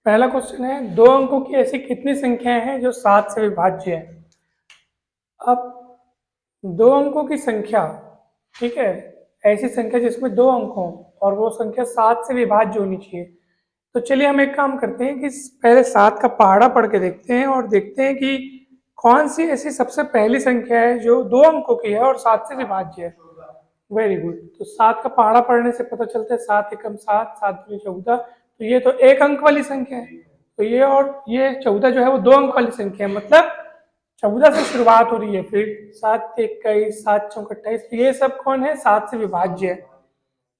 पहला क्वेश्चन है, दो अंकों की ऐसी कितनी संख्याएं हैं जो 7 से विभाज्य है। अब दो अंकों की संख्या, ठीक है, ऐसी संख्या जिसमें दो अंक हों और वो संख्या 7 से विभाज्य होनी चाहिए। तो चलिए हम एक काम करते हैं कि पहले 7 का पहाड़ा पढ़ के देखते हैं और देखते हैं कि कौन सी ऐसी सबसे पहली संख्या है जो दो अंकों की है और 7 से विभाज्य है। Very good. तो 7 का पहाड़ा पढ़ने से पता चलता है 7 एकम 7, 7 दूनी 14। तो ये तो एक अंक वाली संख्या है। तो ये और ये 14 जो है वो दो अंक वाली संख्या है, मतलब 14 से शुरुआत हो रही है। फिर 7 21, 7 चौक 28, तो ये सब कौन है, 7 से विभाज्य है।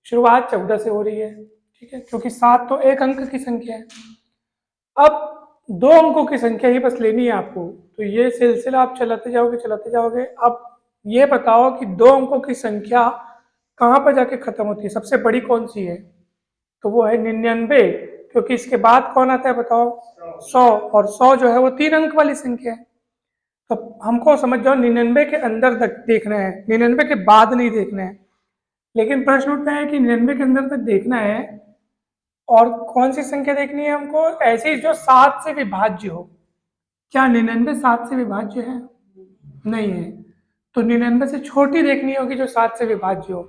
शुरुआत 14 से हो रही है, ठीक है, क्योंकि 7 तो एक अंक की संख्या है। अब दो अंकों की संख्या ही बस लेनी है आपको, तो ये सिलसिला आप चलाते जाओगे चलाते जाओगे। अब ये बताओ कि दो अंकों की संख्या कहाँ पर जाके खत्म होती है, सबसे बड़ी कौन सी है। तो वो है 99, क्योंकि इसके बाद कौन आता है बताओ, 100, और 100 जो है वो 3 अंक वाली संख्या है। तो हमको समझ जाओ 99 के अंदर तक देखना है, 99 के बाद नहीं देखना है। लेकिन प्रश्न उठता है कि 99 के अंदर तक देखना है और कौन सी संख्या देखनी है हमको, ऐसी जो 7 से विभाज्य हो। क्या 99 7 से विभाज्य है? नहीं है। तो 99 से छोटी देखनी होगी जो 7 से विभाज्य हो।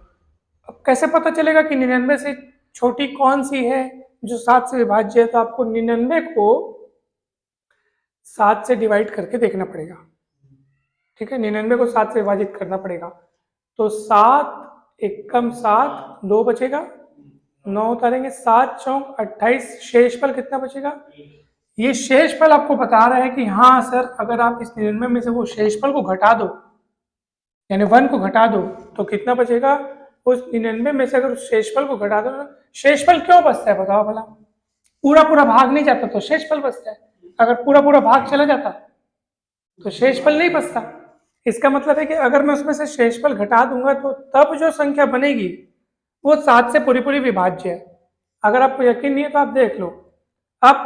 अब कैसे पता चलेगा कि 99 से छोटी कौन सी है जो 7 से विभाज्य है? तो आपको 99 को 7 से डिवाइड करके देखना पड़ेगा, ठीक है। 99 को 7 से विभाजित करना पड़ेगा। तो 7 एकम 7, 2 बचेगा, 9 उतारेंगे, 7 चौक 28, शेषफल कितना बचेगा। ये शेषफल आपको बता रहा है कि हाँ सर, अगर आप इस 99 में से वो शेषफल को घटा दो, यानी 1 को घटा दो, तो कितना बचेगा। उस 99 में से अगर उस शेषफल को घटा दो, शेषफल क्यों बचता है बताओ भला। पूरा पूरा भाग नहीं जाता तो शेषफल बचता है, अगर पूरा पूरा भाग चला जाता तो शेषफल नहीं बचता। इसका मतलब है कि अगर मैं उसमें से शेषफल घटा दूंगा तो तब जो संख्या बनेगी वो 7 से पूरी पूरी विभाज्य है। अगर आपको यकीन नहीं है तो आप देख लो। अब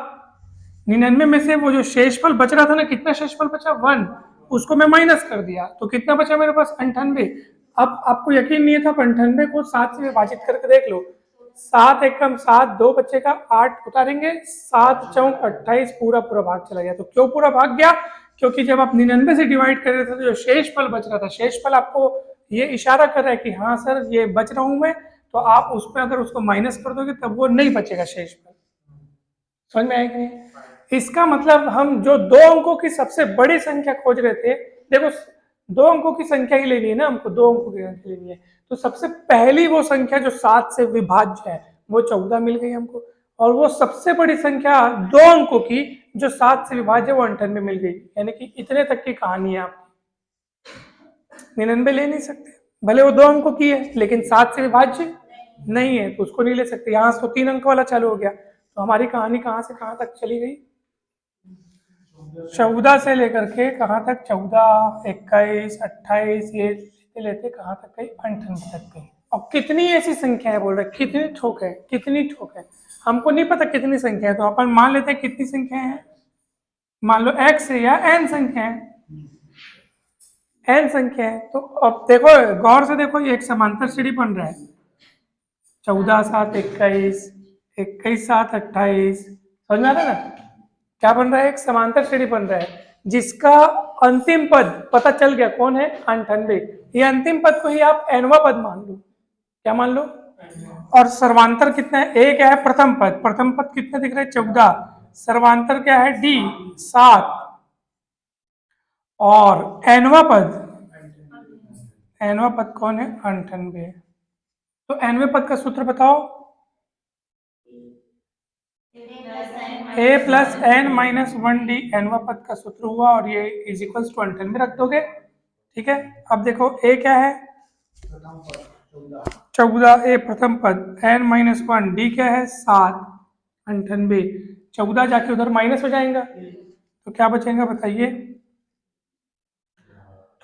99 में से वो जो शेषफल बच रहा था ना, कितना शेषफल बचा, 1, उसको मैं माइनस कर दिया तो कितना बचा मेरे पास, 98। अब आपको यकीन नहीं है तो आप 98 को 7 से विभाजित करके देख लो। 7 एकम 7, 2 बचेगा, 8 उतारेंगे, 7 चौक 28, पूरा पूरा भाग चला गया। तो क्यों पूरा भाग गया, क्योंकि जब आप 99 से डिवाइड कर रहे थे तो जो शेषफल बच रहा था, शेषफल आपको ये इशारा कर रहा है कि हाँ सर ये बच रहा हूं मैं, तो आप उसमें अगर उसको माइनस कर दोगे तब वो नहीं बचेगा शेषफल। समझ में आया कि नहीं। इसका मतलब हम जो दो अंकों की सबसे बड़ी संख्या खोज रहे थे, देखो दो अंकों की संख्या ही लेनी है ना हमको, दो अंकों की संख्या लेनी है। तो सबसे पहली वो संख्या जो 7 से विभाज्य है वो 14 मिल गई हमको, और वो सबसे बड़ी संख्या दो अंकों की जो 7 से विभाज्य वो 98 मिल गई। यानी कि इतने तक की कहानी है आपकी। 99 ले नहीं सकते, भले वो दो अंकों की है लेकिन 7 से विभाज्य नहीं है तो उसको नहीं ले सकते। यहाँ से तो 3 अंक वाला चालू हो गया। तो हमारी कहानी कहाँ से कहाँ तक चली गई, 14 से लेकर के कहाँ तक, 14, 21, 28, ये लेते लेते कहाँ तक गई, 98 तक गई। और कितनी ऐसी संख्या है बोल रहे, कितनी ठोक है, कितनी ठोक है, हमको नहीं पता कितनी संख्या है। तो अपन मान लेते हैं कितनी संख्या है, मान लो x है या n संख्या है, n संख्या है। तो अब देखो गौर से देखो, ये एक समांतर सीढ़ी बन रहा है, 14 7 21, 21 7 28, समझ में आ रहा है ना। क्या बन रहा है, एक समांतर श्रेणी बन रहा है जिसका अंतिम पद पता चल गया कौन है, 98। ये अंतिम पद को ही आप nवां पद मान लो, क्या मान लो। और सर्वांतर कितना है, एक है प्रथम पद, प्रथम पद कितना दिख रहा है, 14, सर्वांतर क्या है d 7, और nवां पद कौन है, 98। तो nवें पद का सूत्र बताओ, a plus n minus 1d, nवां पद का सूत्र हुआ, और ये इज इक्वल्स टू 98 रख दोगे, ठीक है। अब देखो a क्या है, 14, a प्रथम पद, n माइनस 1, d क्या है 7, 98, 14 जाके उधर माइनस हो जाएगा तो क्या बचेगा बताइए।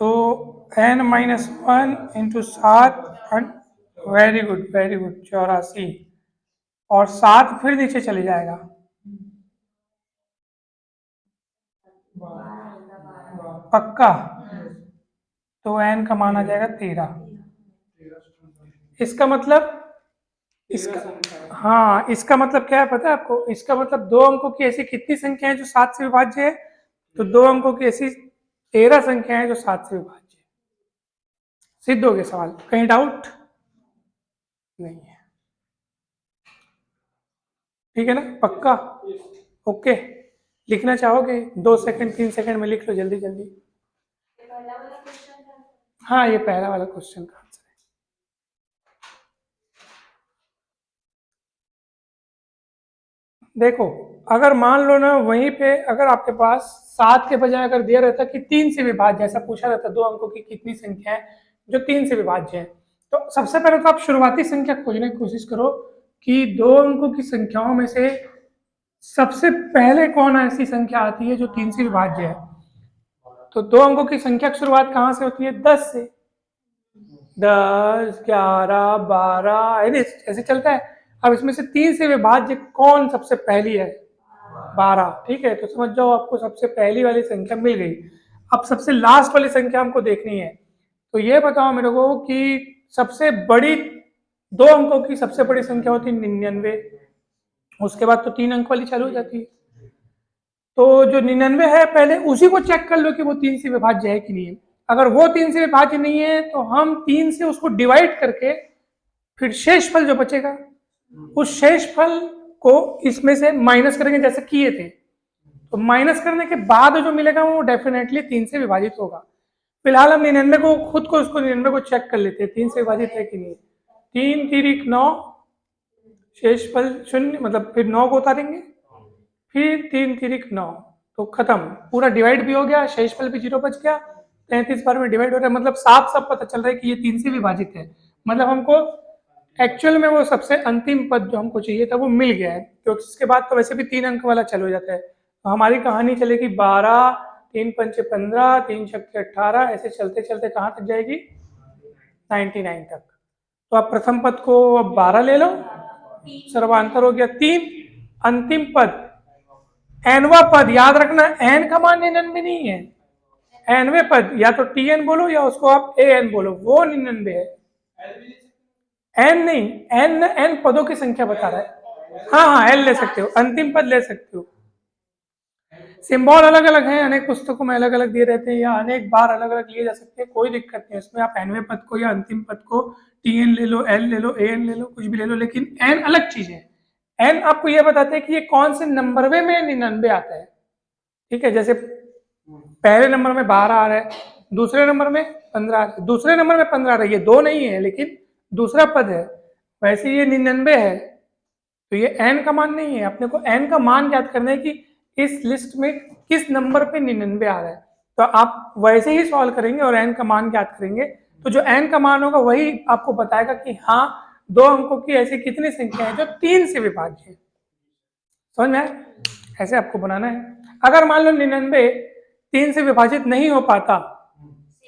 तो n minus 1 into 7, very good very good, 84, और 7 फिर नीचे चले जाएगा, पक्का। तो n का मान आ जाएगा 13। इसका मतलब इसका हाँ, इसका मतलब क्या है पता है आपको? इसका मतलब 2 अंकों की ऐसी कितनी संख्या है जो 7 से विभाज्य है? तो 2 अंकों की ऐसी 13 संख्या है जो 7 से विभाज्य है। सिद्ध हो गया सवाल, कहीं डाउट नहीं है? ठीक है ना, पक्का? ओके, लिखना चाहोगे? 2 सेकंड 3 सेकंड में लिख लो जल्दी जल्दी। हाँ, ये पहला वाला क्वेश्चन का आंसर है। देखो, अगर मान लो ना वहीं पे अगर आपके पास 7 के बजाय अगर दिया रहता कि 3 से विभाज्य, ऐसा पूछा रहता 2 अंकों की कितनी संख्या है जो 3 से विभाज्य है, तो सबसे पहले तो आप शुरुआती संख्या खोजने की कोशिश करो कि 2 अंकों की संख्याओं में से सबसे पहले कौन ऐसी संख्या आती है जो 3 से विभाज्य है। तो 2 अंकों की संख्या की शुरुआत कहाँ से होती है? 10 से। 10, 11, 12 ऐसे चलता है। अब इसमें से 3 से विभाज्य कौन सबसे पहली है? 12। ठीक है, तो समझ जाओ आपको सबसे पहली वाली संख्या मिल गई। अब सबसे लास्ट वाली संख्या हमको देखनी है। तो ये बताओ मेरे को कि सबसे बड़ी 2 अंकों की सबसे बड़ी संख्या होती है 99, उसके बाद तो 3 अंक वाली चालू हो जाती है। तो जो 99 है पहले उसी को चेक कर लो कि वो 3 से विभाज्य है कि नहीं है। अगर वो 3 से विभाज्य नहीं है तो हम 3 से उसको डिवाइड करके फिर शेषफल जो बचेगा उस शेषफल को इसमें से माइनस करेंगे जैसे किए थे। तो माइनस करने के बाद जो मिलेगा वो डेफिनेटली 3 से विभाजित होगा। फिलहाल हम 99 को खुद को उसको 99 को चेक कर लेते हैं 3 से विभाजित है कि नहीं। 3 तिरिक 9, शेषफल 0, मतलब फिर 9 को उतारेंगे, फिर 3 तिरिक 9, तो खत्म, पूरा डिवाइड भी हो गया, शेषफल भी 0 बच गया। 33 बार में डिवाइड हो रहा है, मतलब साफ साफ पता चल रहा है कि ये 3 से विभाजित है। मतलब हमको एक्चुअल में वो सबसे अंतिम पद जो हमको चाहिए था वो मिल गया है, क्योंकि इसके बाद तो वैसे भी 3 अंक वाला चालू हो जाता है। तो हमारी कहानी चलेगी 12, 3 पंचे 15, 3 छक्के 18, ऐसे चलते चलते कहाँ तक जाएगी? 99 तक। तो आप प्रथम पद को अब 12 ले लो, सर्वांतर हो गया 3, अंतिम पद एनवा पद, याद रखना एन का मान 99 नहीं है, एनवे पद या तो टी एन बोलो या उसको आप ए एन बोलो, वो 99 है। एन नहीं, एन एन पदों की संख्या बता रहा है। हाँ हाँ, एल ले सकते हो, अंतिम पद ले सकते हो। सिंबल अलग अलग हैं, अनेक पुस्तकों में अलग अलग दिए रहते हैं या अनेक बार अलग अलग लिए जा सकते हैं, कोई दिक्कत नहीं उसमें। आप एनवे पद को या अंतिम पद को टी एन ले लो, एल ले लो, ए एन ले लो, कुछ भी ले लो, लेकिन एन अलग चीज है। एन आपको यह बताते हैं कि ये कौन से नंबरवे में 99 आता है। ठीक है, जैसे पहले नंबर में 12 आ रहा है, दूसरे नंबर में 15 आ रहा है, दूसरे नंबर में 15 आ रहा है, ये 2 नहीं है लेकिन दूसरा पद है, वैसे ये 99 है। तो ये एन का मान नहीं है, अपने को एन का मान ज्ञात करना है कि इस लिस्ट में किस नंबर पे 99 आ रहा है। तो आप वैसे ही सॉल्व करेंगे और एन का मान ज्ञात करेंगे, तो जो एन का मान होगा वही आपको बताएगा कि हाँ 2 अंकों की ऐसी कितनी संख्या है जो 3 से विभाज्य है। समझ में आया? ऐसे आपको बनाना है। अगर मान लो 99 3 से विभाजित नहीं हो पाता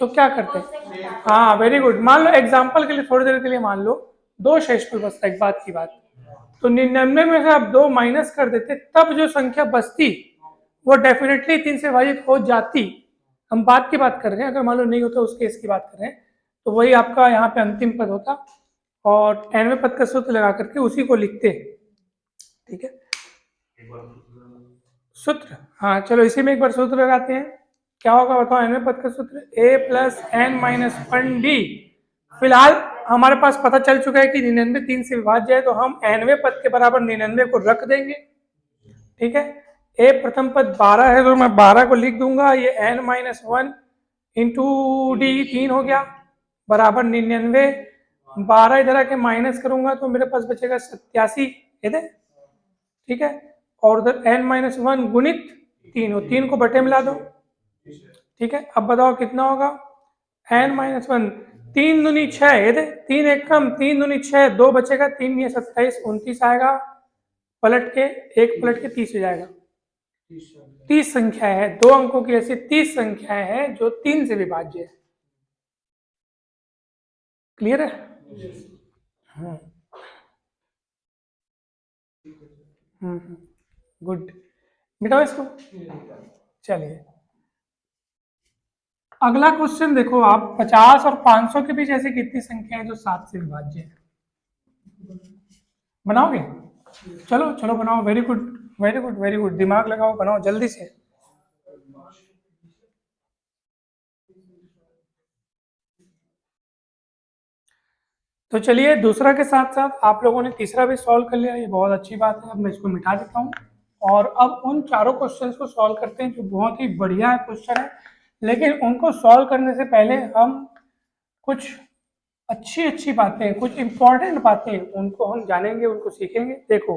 तो क्या करते हैं? हाँ, वेरी गुड। मान लो एग्जाम्पल के लिए थोड़ी देर के लिए मान लो 2 शेषफल बचता, एक बात की बात, तो 99 में से आप 2 माइनस कर देते, तब जो संख्या बचती वो डेफिनेटली 3 से विभाजित हो जाती। हम बात की बात कर रहे हैं, अगर मान लो नहीं होता उस केस की बात कर रहे हैं, तो वही आपका यहाँ पे अंतिम पद होता और nवें पद का सूत्र लगा करके उसी को लिखते। ठीक है, सूत्र, हाँ चलो इसी में एक बार सूत्र लगाते हैं। क्या होगा बताओ? nवें पद का सूत्र a plus n minus 1d। फिलहाल हमारे पास पता चल चुका है कि 99 3 से विभाज्य है, तो हम nवें पद के बराबर 99 को रख देंगे। ठीक है, a प्रथम पद 12 है तो मैं 12 को लिख दूंगा, ये n माइनस 1 इंटू डी 3 हो गया बराबर 99। 12 इधर आके माइनस करूंगा तो मेरे पास बचेगा 87। ठीक है, और उधर n माइनस 1 गुणित 3 हो, 3 को बटे मिला दो। ठीक है, अब बताओ कितना होगा? n माइनस 1, 3 दूनी 6, ये दे 3 एक कम, 3 दूनी 6, 2 बचेगा, 3 ये 27, 29 आएगा, पलट के एक पलट के 30 हो जाएगा। 30 संख्या है, 2 अंकों की ऐसी 30 संख्याएं हैं जो 3 से विभाज्य है। क्लियर है? गुड, मिटाओ इसको। चलिए अगला क्वेश्चन देखो आप, 50 और 500 के बीच ऐसी कितनी संख्या है जो 7 से विभाज्य है? बनाओगे? चलो चलो बनाओ, very good very good very good, दिमाग लगाओ, बनाओ जल्दी से। तो चलिए, दूसरा के साथ साथ आप लोगों ने तीसरा भी सॉल्व कर लिया, ये बहुत अच्छी बात है। अब मैं इसको मिटा देता हूँ और अब उन चारों क्वेश्चंस को सॉल्व करते हैं जो बहुत ही बढ़िया है क्वेश्चन है, लेकिन उनको सॉल्व करने से पहले हम कुछ अच्छी अच्छी बातें, कुछ इंपॉर्टेंट बातें उनको हम जानेंगे, उनको सीखेंगे। देखो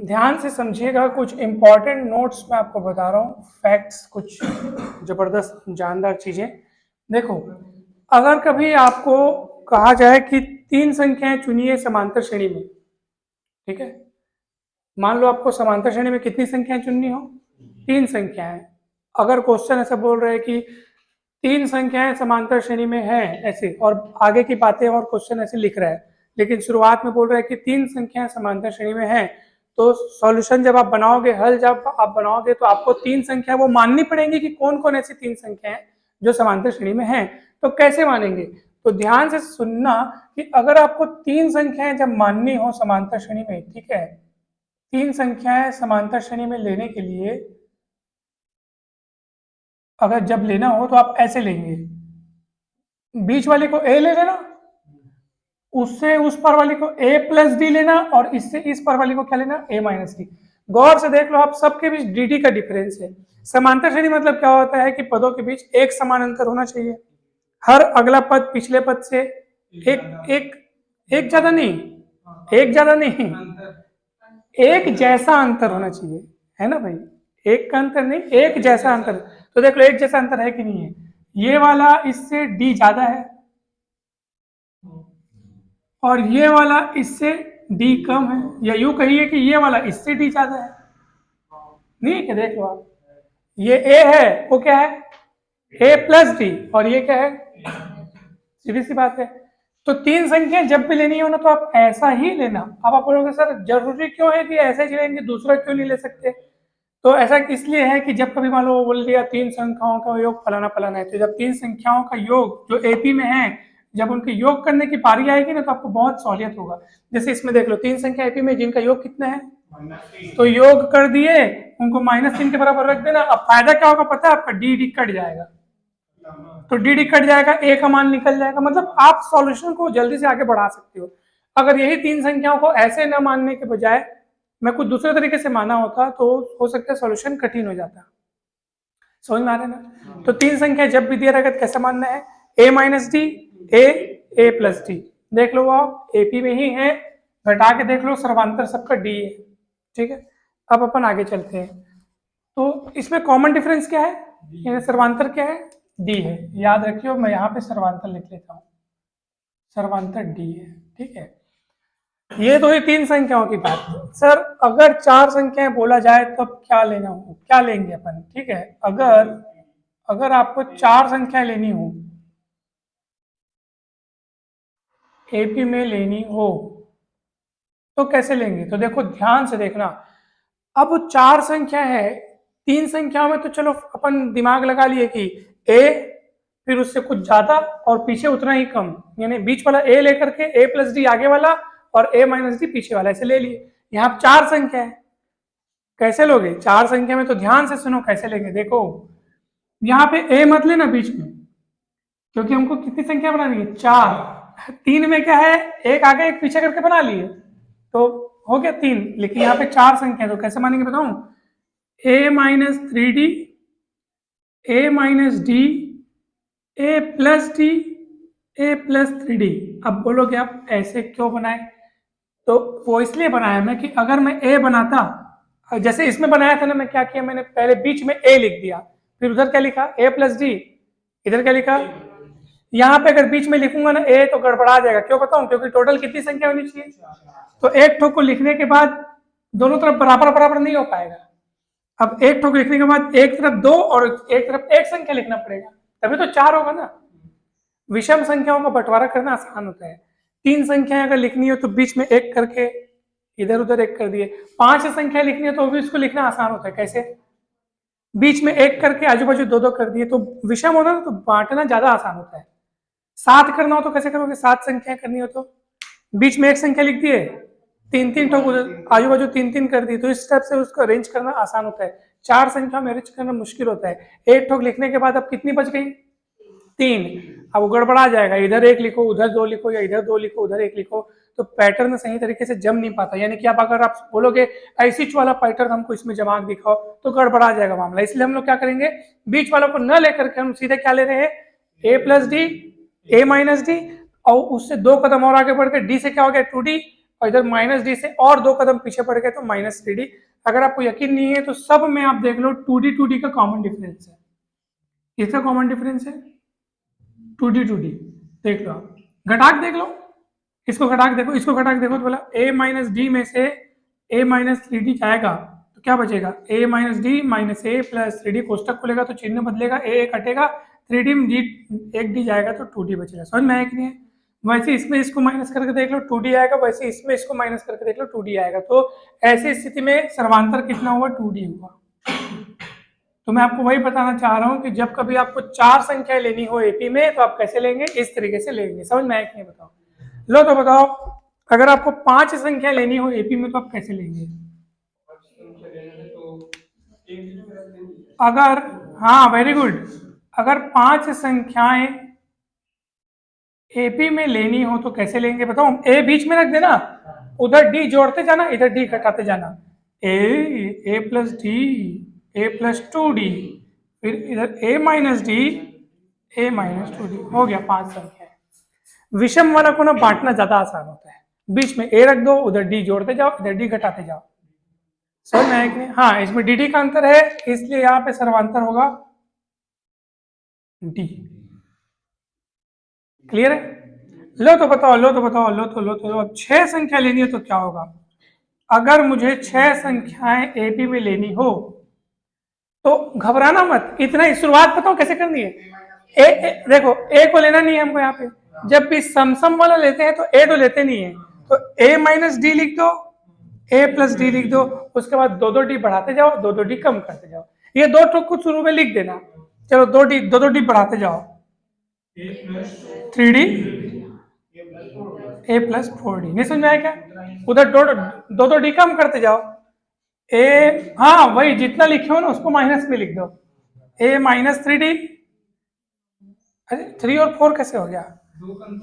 ध्यान से समझिएगा, कुछ इंपॉर्टेंट नोट्स मैं आपको बता रहा हूँ, फैक्ट्स, कुछ जबरदस्त जानदार चीजें। देखो, अगर कभी आपको कहा जाए कि 3 संख्याएं चुनिए समांतर श्रेणी में, ठीक है, मान लो आपको समांतर श्रेणी में कितनी संख्याएं चुननी हो? 3 संख्याएं। अगर क्वेश्चन ऐसा बोल रहे हैं कि 3 संख्याएं समांतर श्रेणी में है ऐसे, और आगे की बातें और क्वेश्चन ऐसे लिख रहा है, लेकिन शुरुआत में बोल रहा है कि 3 संख्याएं समांतर श्रेणी में है, तो सॉल्यूशन जब आप बनाओगे, हल जब आप बनाओगे, तो आपको 3 संख्या वो माननी पड़ेंगी कि कौन कौन ऐसी 3 संख्या है जो समांतर श्रेणी में है। तो कैसे मानेंगे? तो ध्यान से सुनना कि अगर आपको 3 संख्याएं जब माननी हो समांतर श्रेणी में, ठीक है, 3 संख्याएं समांतर श्रेणी में लेने के लिए अगर जब लेना हो तो आप ऐसे लेंगे, बीच वाले को ए ले लेना, उससे उस पर वाली को a प्लस डी लेना, और इससे इस पर वाली को क्या लेना? a minus D. गौर से देख लो, आप सबके बीच dt का डिफरेंस है। समांतर श्रेणी मतलब क्या होता है कि पदों के बीच एक समान अंतर होना चाहिए, हर अगला पद पिछले पद से एक एक एक ज्यादा नहीं, एक ज्यादा नहीं, एक जैसा अंतर होना चाहिए, है ना भाई? एक का अंतर नहीं, एक जैसा अंतर। तो देख लो एक जैसा अंतर है कि नहीं है? ये वाला इससे d ज्यादा है और ये वाला इससे d कम है, या यूं कहिए कि ये वाला इससे d ज्यादा है, नहीं है क्या? देख लो आप, ये a है, वो क्या है? a प्लस डी, और ये क्या है? सीधी सी बात है। तो 3 संख्या जब भी लेनी हो ना, तो आप ऐसा ही लेना। अब आप बोलोगे सर जरूरी क्यों है कि ऐसे ही लेंगे, दूसरा क्यों नहीं ले सकते? तो ऐसा इसलिए है कि जब कभी मान लो बोल दिया 3 संख्याओं का योग फलाना फलाना है, तो जब 3 संख्याओं का योग जो एपी में है, जब उनके योग करने की पारी आएगी ना, तो आपको बहुत सहूलियत होगा। जैसे इसमें देख लो 3 संख्या एपी में जिनका योग कितना है, तो योग कर दिए, उनको -3 के बराबर रख देना। अब फायदा क्या होगा पता है? आपका डी कट जाएगा, तो डी कट जाएगा, ए का मान निकल जाएगा, मतलब आप सॉल्यूशन को जल्दी से आगे बढ़ा सकते हो। अगर यही 3 संख्याओं को ऐसे न मानने के बजाय मैं कुछ दूसरे तरीके से माना होता, तो हो सकता है सॉल्यूशन कठिन हो जाता। समझ में आ रहा है ना? तो 3 संख्या जब भी दिया रहेगा तो कैसा मानना है? a minus D, A plus D. देख लो आप एपी में ही है, घटा के देख लो, सर्वांतर सबका डी है, ठीक है। अब अपन आगे चलते हैं, तो इसमें कॉमन डिफरेंस क्या है? यानी सर्वांतर क्या है? डी है। याद रखियो, मैं यहाँ पे सर्वांतर लिख लेता हूँ, सर्वांतर डी है, ठीक है। ये तो ही 3 संख्याओं की बात। सर अगर 4 संख्याएं बोला जाए तब क्या लेना हो, क्या लेंगे अपन? ठीक है, अगर आपको 4 संख्याएं लेनी हो, एपी में लेनी हो, तो कैसे लेंगे? तो देखो ध्यान से देखना, अब 4 संख्या है, 3 संख्याओं में तो चलो अपन दिमाग लगा लिए कि a, फिर उससे कुछ ज्यादा और पीछे उतना ही कम, यानी बीच वाला a लेकर के a प्लस डी आगे वाला और a माइनस डी पीछे वाला, ऐसे ले लिए। यहाँ 4 संख्या है, कैसे लोगे? 4 संख्या में तो ध्यान से सुनो कैसे लेंगे। देखो यहाँ पे a मत लेना बीच में, क्योंकि हमको कितनी संख्या बनानी है? 4। 3 में क्या है? एक आगे एक पीछे करके बना लिए, तो हो गया 3। लेकिन यहाँ पे 4 संख्या, तो कैसे मानेंगे बताऊं? a minus 3d, a minus D, a plus D, a plus 3d। अब बोलोगे आप ऐसे क्यों बनाए? तो वो इसलिए बनाया मैं कि अगर मैं a बनाता, जैसे इसमें बनाया था ना, मैं क्या किया, मैंने पहले बीच में a लिख दिया, फिर उधर क्या लिखा? a प्लस डी, इधर क्या लिखा? यहाँ पे अगर बीच में लिखूंगा ना a, तो गड़बड़ा जाएगा। क्यों बताऊं? क्योंकि टोटल कितनी संख्या होनी चाहिए? तो एक ठोक को लिखने के बाद दोनों तरफ बराबर बराबर नहीं हो पाएगा। अब एक ठोक लिखने के बाद एक तरफ 2 और एक तरफ 1 संख्या लिखना पड़ेगा, तभी तो 4 होगा ना। विषम संख्याओं का बंटवारा करना आसान होता है। 3 संख्याएं अगर लिखनी हो तो बीच में 1 करके इधर उधर 1 कर दिए। 5 संख्या लिखनी है तो भी इसको लिखना आसान होता है। कैसे? बीच में 1 करके आजू बाजू 2 2 कर दिए। तो विषम होना ना, तो बांटना ज्यादा आसान होता है। 7 करना हो तो कैसे करोगे? 7 संख्याएं करनी हो तो बीच में एक संख्या लिख दिए, 3-3 ठोक आजू बाजू 3-3 कर दी, तो इस स्टेप से उसको अरेंज करना आसान होता है। 4 संख्या में अरेंज करना मुश्किल होता है। एक ठोक लिखने के बाद अब कितनी बच गई? 3। अब वो गड़बड़ा जाएगा, इधर एक लिखो उधर 2 लिखो, या इधर 2 लिखो उधर 1 लिखो, तो पैटर्न सही तरीके से जम नहीं पाता। यानी कि आप अगर आप बोलोगे ऐसी वाला पैटर्न हमको इसमें जमा दिखाओ तो गड़बड़ा जाएगा मामला। इसलिए हम लोग क्या करेंगे, बीच वालों को न लेकर के हम सीधे क्या ले रहे हैं, a plus D, A minus D, और उससे 2 कदम और आगे बढ़ के डी से क्या हो गया 2d, और इधर माइनस डी से और 2 कदम पीछे बढ़ गए तो माइनस 3d। अगर आपको यकीन नहीं है तो सब में आप देख लो 2d का कॉमन डिफरेंस है। इसका कॉमन डिफरेंस है 2d देख लो, आप घटाक देख लो, इसको घटाक देखो, इसको घटाक देखो, तो बोला a माइनस डी में से a माइनस 3d जाएगा तो क्या बचेगा, a minus D minus A plus 3d, कोष्टक खुलेगा तो चिन्ह बदलेगा, a कटेगा, 3d में d एक d जाएगा तो 2d बचेगा। समझ में आया कि नहीं है? वैसे इसमें इसको माइनस करके देख लो 2d आएगा, वैसे इसमें इसको माइनस करके देख लो 2d आएगा। तो ऐसी स्थिति में सर्वांतर कितना हुआ, 2d हुआ। तो मैं आपको वही बताना चाह रहा हूं कि जब कभी आपको 4 संख्या लेनी हो एपी में तो आप कैसे लेंगे, इस तरीके से लेंगे। समझ में आया कि नहीं बताओ? लो तो बताओ, अगर आपको 5 संख्या लेनी हो एपी में तो आप कैसे लेंगे? अगर, हाँ वेरी गुड, अगर 5 संख्याएं एपी में लेनी हो तो कैसे लेंगे बताओ? ए बीच में रख देना, उधर डी जोड़ते जाना, इधर डी घटाते जाना, ए प्लस डी, ए प्लस 2d, फिर इधर ए माइनस डी, ए माइनस 2d, हो गया 5 संख्या। विषम वाला को ना बांटना ज्यादा आसान होता है, बीच में ए रख दो, उधर डी जोड़ते जाओ, इधर डी घटाते जाओ। समझ में आया कि नहीं? हाँ, इसमें डी का अंतर है, इसलिए यहाँ पे सर्वांतर होगा डी। क्लियर है? लो तो बताओ, लो तो बताओ, लो अब 6 संख्या लेनी है तो क्या होगा? अगर मुझे 6 संख्याएं एपी में लेनी हो तो घबराना मत, इतना ही शुरुआत बताओ कैसे करनी है। देखो ए को लेना नहीं है हमको, यहाँ पे जब भी समसम वाला लेते हैं तो ए तो लेते नहीं है, तो ए माइनस डी लिख दो, ए प्लस डी लिख दो, उसके बाद 2-2 डी बढ़ाते जाओ, 2-2 डी कम करते जाओ। ये 2 ठोक कुछ शुरू में लिख देना, चलो 2-2 डी बढ़ाते जाओ, 3d ए प्लस 4d। नहीं समझ में आया क्या? उधर 2-2 डी कम करते जाओ, ए, हाँ वही जितना लिखे हो ना उसको माइनस में लिख दो, ए माइनस 3d, अरे 3 और 4 कैसे हो गया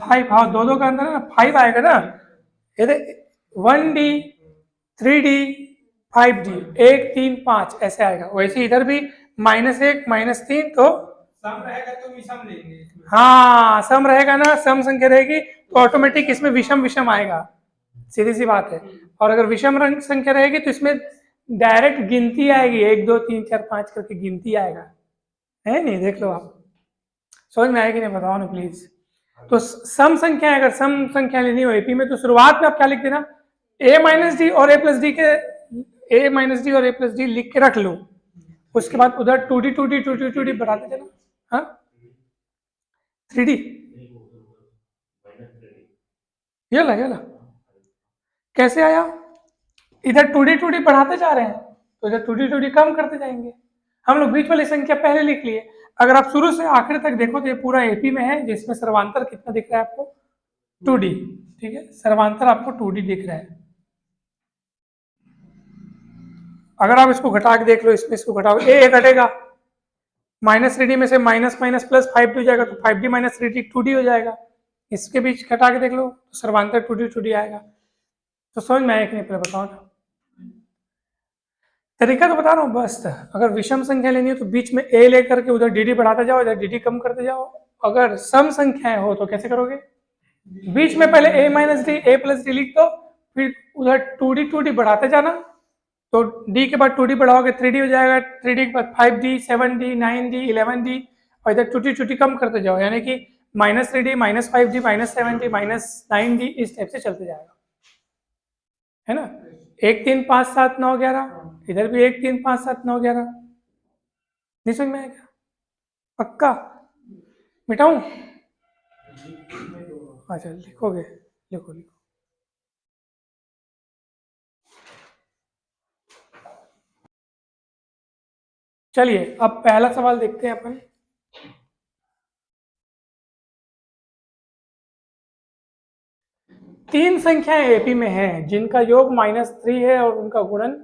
5, हाँ 2-2 का अंदर है ना, 5 आएगा ना, ये 1d 3d 5d, 1 3 5 ऐसे आएगा। वैसे इधर भी -1 -3, तो सम रहेगा तो विषम लेंगे। हाँ सम रहेगा ना, सम संख्या रहेगी तो ऑटोमेटिक इसमें विषम विषम आएगा, सीधी सी बात है। और अगर विषम रंग संख्या रहेगी तो इसमें डायरेक्ट गिनती आएगी, 1 2 3 4 5 करके गिनती आएगा, है नहीं? देख लो आप, समझ में आएगी नहीं बताओ ना प्लीज। तो सम संख्या, अगर सम संख्या लेनी हो एपी में तो शुरुआत में आप क्या लिख देना, ए माइनस डी और ए प्लस डी के, ए माइनस डी और ए प्लस डी लिख के रख लो, उसके बाद उधर 2d बढ़ाते जाना। हाँ 3d, ये ला कैसे आया, इधर 2d बढ़ाते जा रहे हैं तो इधर 2d कम करते जाएंगे। हम लोग बीच वाली संख्या पहले लिख लिए। अगर आप शुरू से आखिर तक देखो तो ये पूरा एपी में है, जिसमें सर्वांतर कितना दिख रहा है आपको, 2d। ठीक है, सर्वांतर आपको 2d दिख रहा है। अगर आप इसको घटा के देख लो, इसमें इसको घटाओ, ए घटेगा, -3d में से माइनस माइनस प्लस 5d हो जाएगा, तो 5d माइनस 3d 2d हो जाएगा। इसके बीच घटा के देख लो तो सर्वांतर 2d आएगा। तो समझ में आया कि नहीं, पहले बताओ ना, तरीका तो बता रहा हूँ बस। अगर विषम संख्या लेनी है तो बीच में ए लेकर के उधर dd बढ़ाते जाओ, इधर dd कम करते जाओ। अगर सम संख्याएं हो तो कैसे करोगे, बीच में पहले a minus D A plus D लिख दो, फिर उधर 2d बढ़ाते जाना, तो d के बाद 2d बढ़ाओगे 3d हो जाएगा, 3d के बाद 5d 7d 9d 11d, और इधर 2d कम करते जाओ, यानी कि -3d -5d -7d -9d, इस टाइप से चलते जाएगा, है ना। 1 3 5 7 9 11, इधर भी 1 3 5 7 9 11। नहीं समझ में आया क्या? पक्का मिटाऊं? अच्छा लिखोगे, लिखो लिखो। चलिए अब पहला सवाल देखते हैं अपन। तीन संख्याएं एपी में हैं जिनका योग -3 है और उनका गुणन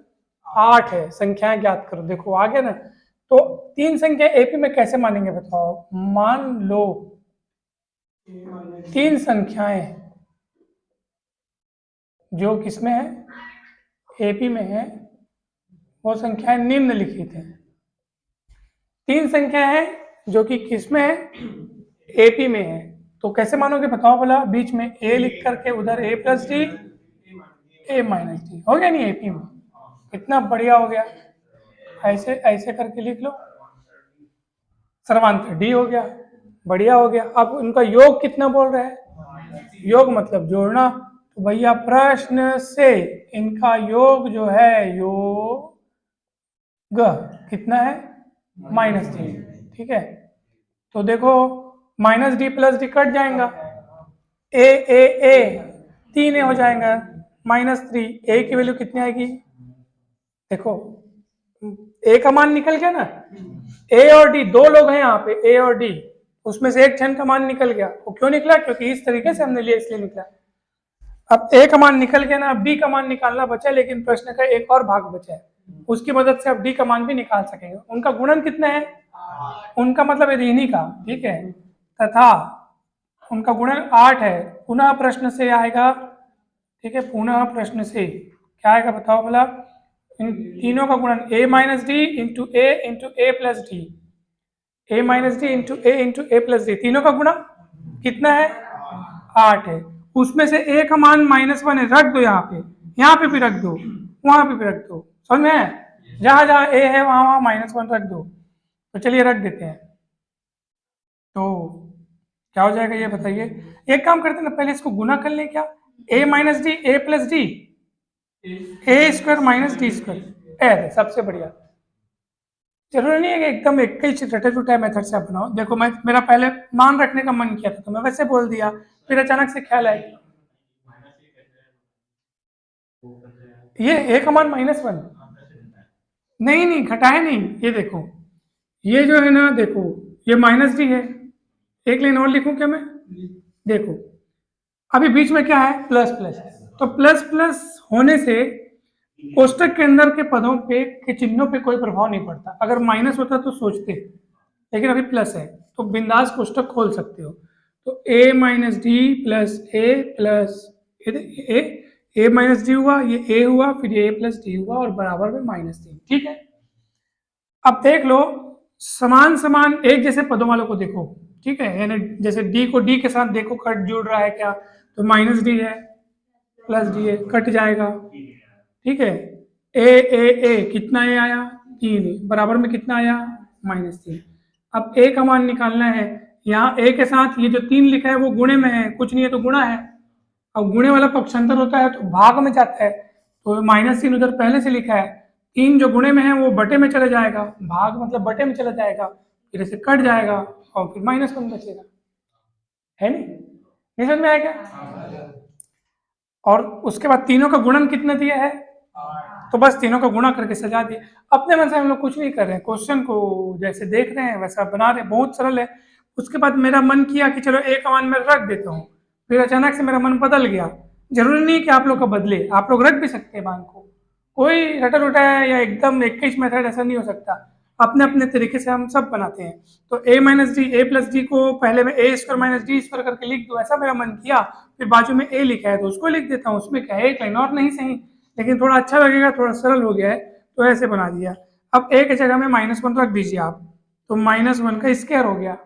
8 है, संख्याएं ज्ञात करो। देखो आ गया ना। तो तीन संख्या एपी में कैसे मानेंगे बताओ। मान लो तीन संख्याएं जो किसमें है, एपी में है, वो संख्याएं निम्नलिखित है। तीन संख्या है जो कि किसमें है, एपी में है। तो कैसे मानोगे बताओ बोला। बीच में ए लिख करके उधर a plus D, a minus D हो गया नहीं एपी में। कितना बढ़िया हो गया। ऐसे ऐसे करके लिख लो, सर्वांतर डी हो गया, बढ़िया हो गया। अब उनका योग कितना बोल रहा है, योग मतलब जोड़ना। तो भैया प्रश्न से इनका योग जो है, योग कितना है, -3। ठीक है, तो देखो -d प्लस डी कट जाएगा, ए 3 ए हो जाएगा, -3 ए की वैल्यू कितनी आएगी। देखो ए का मान निकल गया ना, ए और डी दो लोग हैं यहाँ पे, ए और डी, उसमें से एक जन का मान निकल गया। वो क्यों निकला, क्योंकि इस तरीके से हमने लिया इसलिए निकला। अब ए का मान निकल गया ना, अब बी का मान निकालना बचा, लेकिन प्रश्न का एक और भाग बचा है, उसकी मदद से अब डी का मान भी निकाल सकेंगे। उनका गुणन कितना है, उनका मतलब ऋणी का, ठीक है, तथा उनका गुणन 8 है। पुनः प्रश्न से आएगा, ठीक है, पुनः प्रश्न से क्या आएगा बताओ भला। इन तीनों का गुणन a minus D into A plus D, A minus D into A plus D, तीनों का गुणा कितना है, 8 है। उसमें से a का मान -1 है, रख दो यहाँ पे भी रख दो, वहां पे भी रख दो, समझ में। जहां जहां a है वहां -1 रख दो। तो चलिए रख देते हैं, तो क्या हो जाएगा ये बताइए। एक काम करते हैं ना, पहले इसको गुना कर ले क्या, a minus D A plus D, A square minus D square, सबसे बढ़िया। जरूरी नहीं है कि एकदम एक ही रटे टूटा मेथड से आप बनाओ। देखो मैं, मेरा पहले मान रखने का मन किया था तो मैं वैसे बोल दिया, फिर अचानक से ख्याल आया ये ए का मान -1, नहीं घटाए नहीं। ये देखो ये जो है ना, देखो ये -d है, एक लाइन और लिखूं क्या मैं, देखो अभी बीच में क्या है, प्लस प्लस, तो प्लस प्लस होने से कोष्टक के अंदर के पदों पे के चिन्हों पे कोई प्रभाव नहीं पड़ता। अगर माइनस होता तो सोचते, लेकिन अभी प्लस है तो बिंदास कोष्टक खोल सकते हो। तो a minus D plus A plus A minus D हुआ, ये a हुआ, फिर a प्लस डी हुआ और बराबर में -3। ठीक है, अब देख लो समान समान एक जैसे पदों वालों को देखो, ठीक है, यानी जैसे d को d के साथ देखो कट जुड़ रहा है क्या, तो -d है प्लस डी है, कट जाएगा। ठीक है, ए कितना ए आया, 3, बराबर में कितना आया, -3। अब ए का मान निकालना है, यहाँ ए के साथ ये जो 3 लिखा है वो गुणे में है, कुछ नहीं है तो गुणा है। अब गुणे वाला पक्षांतर होता है तो भाग में जाता है, तो -3 उधर पहले से लिखा है, 3 जो गुणे में है वो बटे में चला जाएगा, भाग मतलब बटे में चला जाएगा, फिर इसे कट जाएगा और फिर -1 बचेगा। है नहीं समझ में आया क्या। और उसके बाद तीनों का गुणन कितना दिया है, तो बस तीनों का गुणा करके सजा दिए। अपने मन से हम लोग कुछ नहीं कर रहे हैं, क्वेश्चन को जैसे देख रहे हैं वैसा बना रहे हैं, बहुत सरल है। उसके बाद मेरा मन किया कि चलो ए का मान मैं रख देता हूँ, फिर अचानक से मेरा मन बदल गया। जरूरी नहीं कि आप लोग का बदले, आप लोग रख भी सकते हैं मान को, कोई रटा रुटा है या एकदम 21 मेथड ऐसा नहीं हो सकता, अपने अपने तरीके से हम सब बनाते हैं। तो a minus D A plus D को पहले मैं a square minus D square करके लिख दूँ, ऐसा मेरा मन किया, फिर बाजू में a लिखा है तो उसको लिख देता हूँ, उसमें क्या है एक लाइन और नहीं सही, लेकिन थोड़ा अच्छा लगेगा, थोड़ा सरल हो गया है तो ऐसे बना दिया। अब a की जगह में -1 रख दीजिए आप, तो -1 का स्क्वायर हो गया,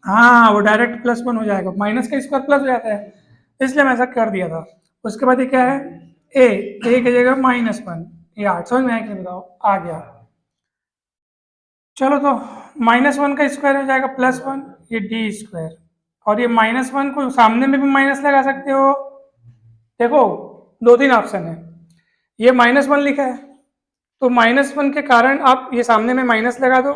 हाँ वो डायरेक्ट +1 हो जाएगा, माइनस का स्क्वायर प्लस हो जाता है, इसलिए मैं ऐसा कर दिया था। उसके बाद ये क्या है, a की जगह -1, ये 8, समझ में आया कि बताओ, आ गया। चलो तो -1 का स्क्वायर हो जाएगा +1, ये डी स्क्वायर, और ये -1 को सामने में भी माइनस लगा सकते हो। देखो 2-3 ऑप्शन है, ये -1 लिखा है तो -1 के कारण आप ये सामने में माइनस लगा दो,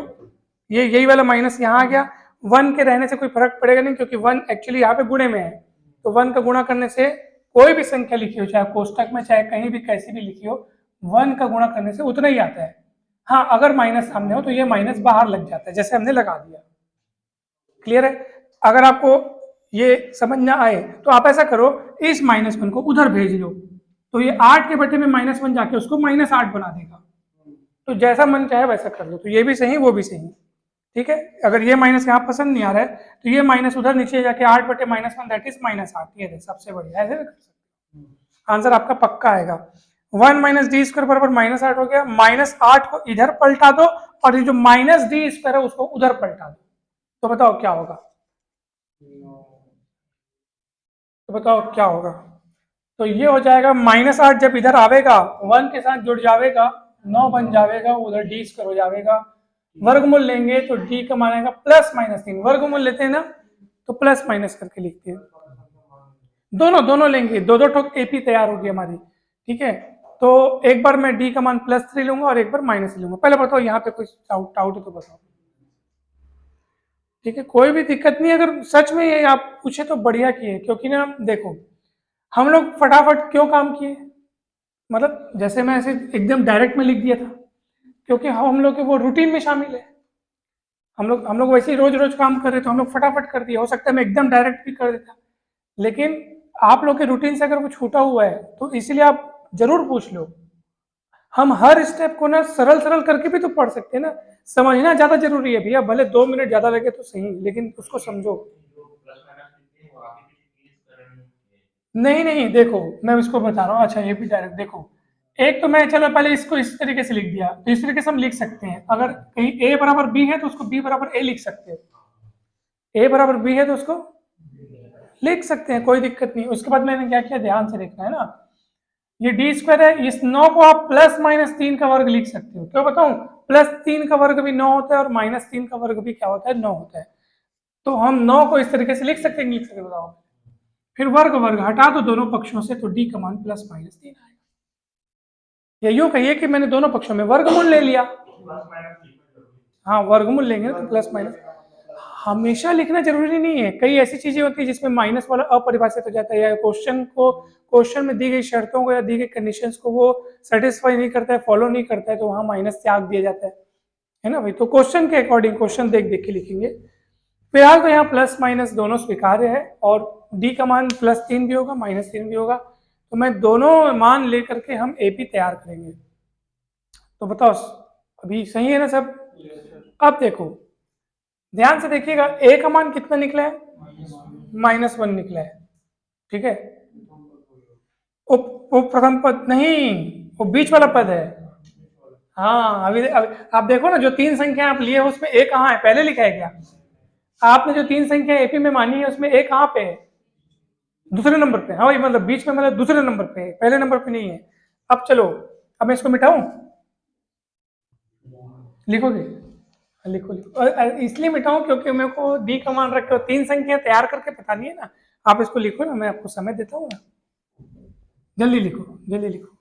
ये यही वाला माइनस यहाँ आ गया। 1 के रहने से कोई फर्क पड़ेगा नहीं, क्योंकि 1 एक्चुअली यहाँ पे गुणे में है, तो 1 का गुणा करने से कोई भी संख्या लिखी हो, चाहे कोष्टक में चाहे कहीं भी कैसी भी लिखी हो, 1 का गुणा करने से उतना ही आता है। हाँ अगर माइनस सामने हो तो ये माइनस बाहर लग जाता है, जैसे हमने लगा दिया। क्लियर है। अगर आपको ये समझ ना आए तो आप ऐसा करो, इस -1 को उधर भेज लो, तो ये 8 के बटे में -1 जाके उसको -8 बना देगा। तो जैसा मन चाहे वैसा कर लो, तो ये भी सही वो भी सही, ठीक है। अगर ये माइनस यहाँ पसंद नहीं आ रहा है तो ये माइनस उधर नीचे जाके 8 बटे -1 दैट इज -8, ये सबसे बढ़िया, ऐसे भी कर सकते हो। आंसर आपका पक्का आएगा। 1 - d² बराबर -8 हो गया। -8 को इधर पलटा दो और ये जो -d² है उसको उधर पलटा दो, तो बताओ क्या होगा, तो बताओ क्या होगा। तो ये हो जाएगा -8 जब इधर आवेगा 1 के साथ जुड़ जाएगा 9 बन जाएगा, उधर d² हो जाएगा। वर्गमूल लेंगे तो d का मान आएगा +-3, वर्गमूल लेते हैं ना तो प्लस माइनस करके लिखते हैं। दोनों लेंगे, दो ठोक एपी तैयार होगी हमारी, ठीक है। तो एक बार मैं d का मान +3 लूंगा और एक बार -3 लूंगा। पहले बताओ यहाँ पे कोई डाउट है तो बताओ, ठीक है। कोई भी दिक्कत नहीं, अगर सच में ये आप पूछे तो बढ़िया किए, क्योंकि ना देखो हम लोग फटाफट क्यों काम किए, मतलब जैसे मैं ऐसे एकदम डायरेक्ट में लिख दिया था, क्योंकि हम लोग के वो रूटीन में शामिल है। हम लोग वैसे ही रोज रोज काम कर रहे तो हम लोग फटाफट कर दिए, हो सकता है मैं एकदम डायरेक्ट भी कर देता, लेकिन आप लोग के रूटीन से अगर वो छूटा हुआ है तो इसलिए आप जरूर पूछ लो। हम हर स्टेप को ना सरल सरल करके भी तो पढ़ सकते हैं ना, समझना ज्यादा जरूरी है भैया, भले 2 मिनट ज्यादा लगे तो सही, लेकिन उसको समझो। नहीं देखो मैं इसको बता रहा हूँ, अच्छा ये भी डायरेक्ट देखो, एक तो मैं चलो पहले इसको इस तरीके से लिख दिया, तो इस तरीके से हम लिख सकते हैं, अगर कहीं a बराबर b है तो उसको b बराबर a लिख सकते हैं, a बराबर b है तो उसको लिख सकते हैं, कोई दिक्कत नहीं। उसके बाद मैंने क्या किया, ध्यान से देखना है ना, ये d² है, इस 9 को आप +-3 का वर्ग लिख सकते हो, क्यों बताऊं, +3 का वर्ग भी 9 होता है और -3 का वर्ग भी क्या होता है, 9 होता है। तो हम 9 को इस तरीके से लिख सकते हैं, लिख सकते बताओ, फिर वर्ग हटा दो दोनों पक्षों से, तो d का मान +-3 आएगा। या यूं कहिए कि मैंने दोनों पक्षों में वर्गमूल ले लिया, हाँ वर्गमूल लेंगे तो प्लस माइनस, हमेशा लिखना जरूरी नहीं है, कई ऐसी चीजें होती है जिसमें माइनस वाला अपरिभाषित हो जाता है, या क्वेश्चन में दी गई शर्तों को या दी गई कंडीशंस को वो सेटिस्फाई नहीं करता है, फॉलो नहीं करता है, तो वहां माइनस त्याग दिया जाता है ना भाई। तो क्वेश्चन के अकॉर्डिंग क्वेश्चन देख देख के लिखेंगे। फिलहाल तो यहाँ प्लस माइनस दोनों स्वीकार्य है, और डी का मान +3 भी होगा -3 भी होगा, तो मैं दोनों मान लेकर के हम एपी तैयार करेंगे। तो बताओ अभी सही है ना सब। अब देखो ध्यान से देखिएगा, ए का मान कितना निकला है, -1 निकला है, ठीक है। वो प्रथम पद नहीं, वो बीच वाला पद है। हाँ अभी आप देखो ना, जो 3 संख्या आप लिए उसमें ए कहाँ है, पहले लिखा है क्या, आपने जो 3 संख्या एपी में मानी है उसमें ए कहाँ पे है, दूसरे नंबर पे। हाँ भाई मतलब बीच में, मतलब दूसरे नंबर पे है, पहले नंबर पे नहीं है। अब चलो, अब मैं इसको मिटाऊं, लिखोगे, लिखो लिखो, इसलिए मिटाऊं क्योंकि मेरे को डी का मान रख के 3 संख्या तैयार करके पता नहीं है ना, आप इसको लिखो ना, मैं आपको समय देता हूँ ना, जल्दी लिखो जल्दी लिखो।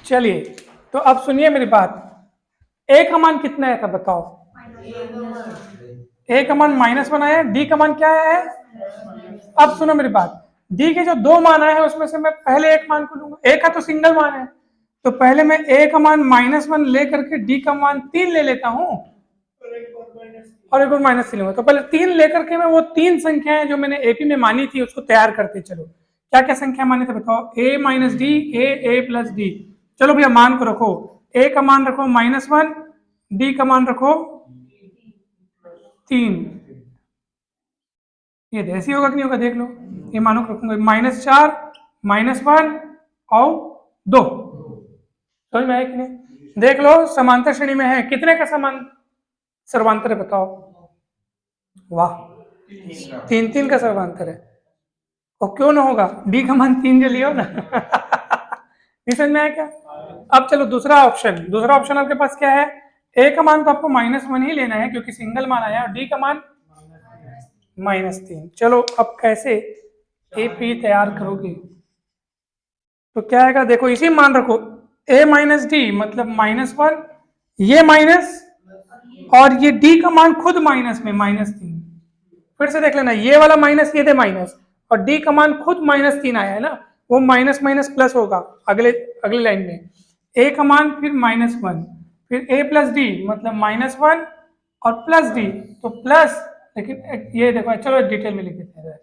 चलिए तो अब सुनिए मेरी बात, ए का मान कितना है था बताओ, ए का मान -1 आया, डी का मान क्या है। अब सुनो मेरी बात, डी के जो 2 मान आए हैं उसमें से मैं पहले एक मान को लूंगा, ए का तो सिंगल मान है, तो पहले मैं ए का मान -1 लेकर के डी का मान 3 ले लेता हूं, और एक बार -3 लूंगा, तो पहले 3 लेकर के मैं वो 3 संख्याएं जो मैंने एपी में मानी थी उसको तैयार करते चलो। क्या क्या संख्या मानी थे बताओ, a - d, a + d। चलो भैया मान को रखो, a का मान रखो -1, d का मान रखो 3, ये ऐसे होगा कि नहीं होगा देख लो, ये मानो रखूंगा -4 -1 और 2, समझ में आया कि नहीं, देख लो समांतर श्रेणी में है, कितने का समान सर्वांतर है बताओ, वाह 3 का सर्वांतर है, और क्यों ना होगा, डी का मान 3 जो लियो ना नहीं समझ में आया क्या। अब चलो दूसरा ऑप्शन आपके पास क्या है, ए का मान तो आपको -1 ही लेना है क्योंकि सिंगल मान आया, और डी का मान -3। चलो अब कैसे एपी तैयार करोगे, तो क्या आएगा देखो, इसी मान रखो, a - d मतलब -1, ये माइनस, और ये d का मान खुद माइनस में -3, फिर से देख लेना, ये वाला माइनस ये थे माइनस, और d का मान खुद -3 आया है ना, वो माइनस माइनस प्लस होगा अगले लाइन में, ए का मान फिर -1, फिर a प्लस डी मतलब -1 और प्लस डी तो प्लस, लेकिन ये देखो चलो डिटेल में लिख देते हैं,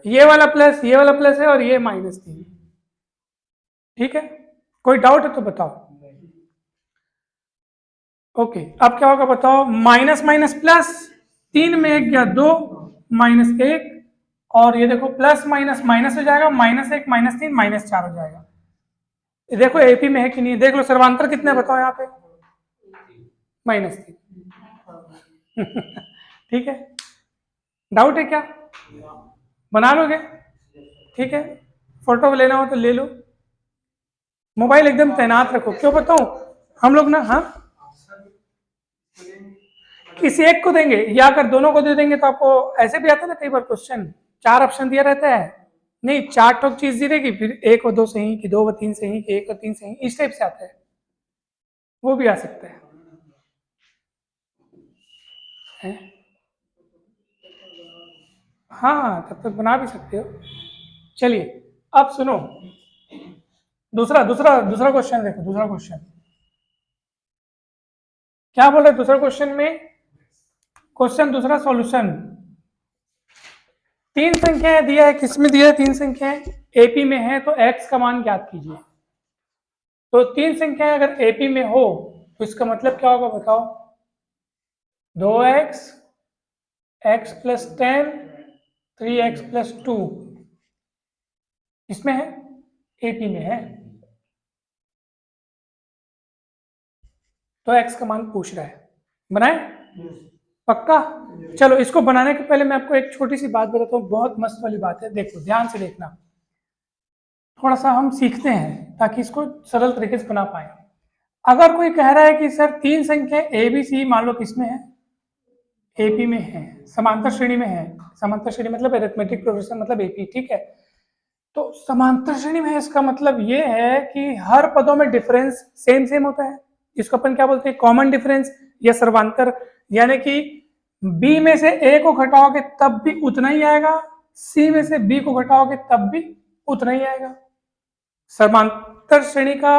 ये वाला प्लस है और ये -3, ठीक है। कोई डाउट है तो बताओ। ओके, अब क्या होगा बताओ, माइनस माइनस प्लस, 3 में 1 गया 2, -1 और ये देखो प्लस माइनस माइनस हो जाएगा, -1 -3 -4 हो जाएगा। ये देखो एपी में है कि नहीं, देख लो सर्वांतर कितने बताओ यहाँ पे, -3 ठीक है, डाउट है क्या, बना लोगे, ठीक है। फोटो लेना हो तो ले लो, मोबाइल एकदम तैनात रखो, क्यों बताऊं हम लोग ना, हाँ किसी एक को देंगे या अगर दोनों को दे देंगे तो आपको ऐसे भी आता है ना कई बार क्वेश्चन, 4 ऑप्शन दिया रहता है, नहीं 4 ठोक चीज दी रहेगी, फिर 1 और 2 सही कि 2 व 3 सही कि 1 और 3 सही, इस टाइप से आता है, वो भी आ सकता है? हाँ तब तक बना भी सकते हो। चलिए अब सुनो, दूसरा दूसरा दूसरा क्वेश्चन देखो, दूसरा क्वेश्चन क्या बोल रहे दूसरा क्वेश्चन में, क्वेश्चन दूसरा सॉल्यूशन, 3 संख्याएं दिया है, किसमें दिया है 3 संख्याएं, एपी में है तो x का मान ज्ञात कीजिए। तो 3 संख्याएं अगर एपी में हो तो इसका मतलब क्या होगा बताओ, 2x, x plus 10, 3x plus 2 इसमें है, एपी में है, तो x का मान पूछ रहा है, बनाए पक्का। चलो इसको बनाने के पहले मैं आपको एक छोटी सी बात बताता हूँ, बहुत मस्त वाली बात है, देखो ध्यान से देखना, थोड़ा सा हम सीखते हैं ताकि इसको सरल तरीके से बना पाए। अगर कोई कह रहा है कि सर 3 संख्या ए बी सी मान लो किसमें है, एपी में है, समांतर श्रेणी में है, समांतर श्रेणी मतलब अरिथमेटिक प्रोग्रेशन मतलब एपी, ठीक है। तो समांतर श्रेणी में है इसका मतलब ये है कि हर पदों में डिफरेंस सेम सेम होता है, इसको अपन क्या बोलते हैं, कॉमन डिफरेंस या सर्वांतर, यानी कि बी में से ए को घटाओगे तब भी उतना ही आएगा, सी में से बी को घटाओगे तब भी उतना ही आएगा। समांतर श्रेणी का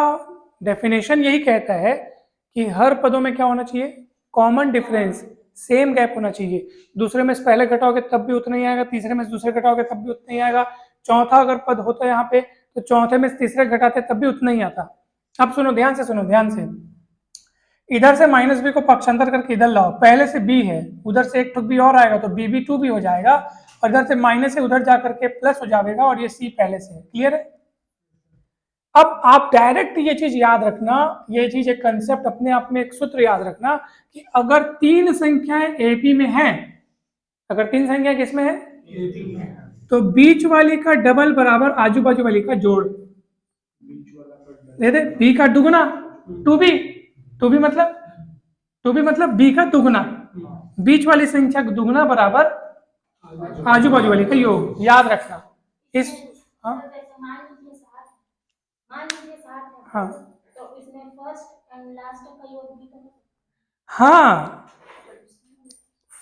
डेफिनेशन यही कहता है कि हर पदों में क्या होना चाहिए, कॉमन डिफरेंस, सेम गैप होना चाहिए, दूसरे में से पहले घटाओगे तब भी उतना ही आएगा, तीसरे में से दूसरे घटाओगे तब भी उतना ही आएगा, चौथा अगर पद होता है यहाँ पे तो चौथे में से तीसरे घटाते तब भी उतना ही आता। अब सुनो ध्यान से, सुनो ध्यान से, इधर से -b को पक्षांतर करके इधर लाओ, पहले से b है, उधर से एक ठुक b और आएगा तो b2 भी हो जाएगा, और इधर से माइनस से उधर जाकर के प्लस हो जाएगा, और ये c पहले से है, क्लियर है। अब आप डायरेक्ट ये चीज याद रखना, ये चीज एक कंसेप्ट अपने आप में, एक सूत्र याद रखना कि अगर 3 संख्याएं एपी में हैं, अगर 3 संख्याएं किसमें है, तो बीच वाली का डबल बराबर आजू बाजू वाली का जोड़, दे दे बी का दुगुना, 2b मतलब बी का दुगुना, बीच वाली संख्या का दुगुना बराबर आजू बाजू वाली का योग, याद रखना इस, हाँ हाँ तो इसमें फर्स्ट एंड लास्ट का योग भी करें, हाँ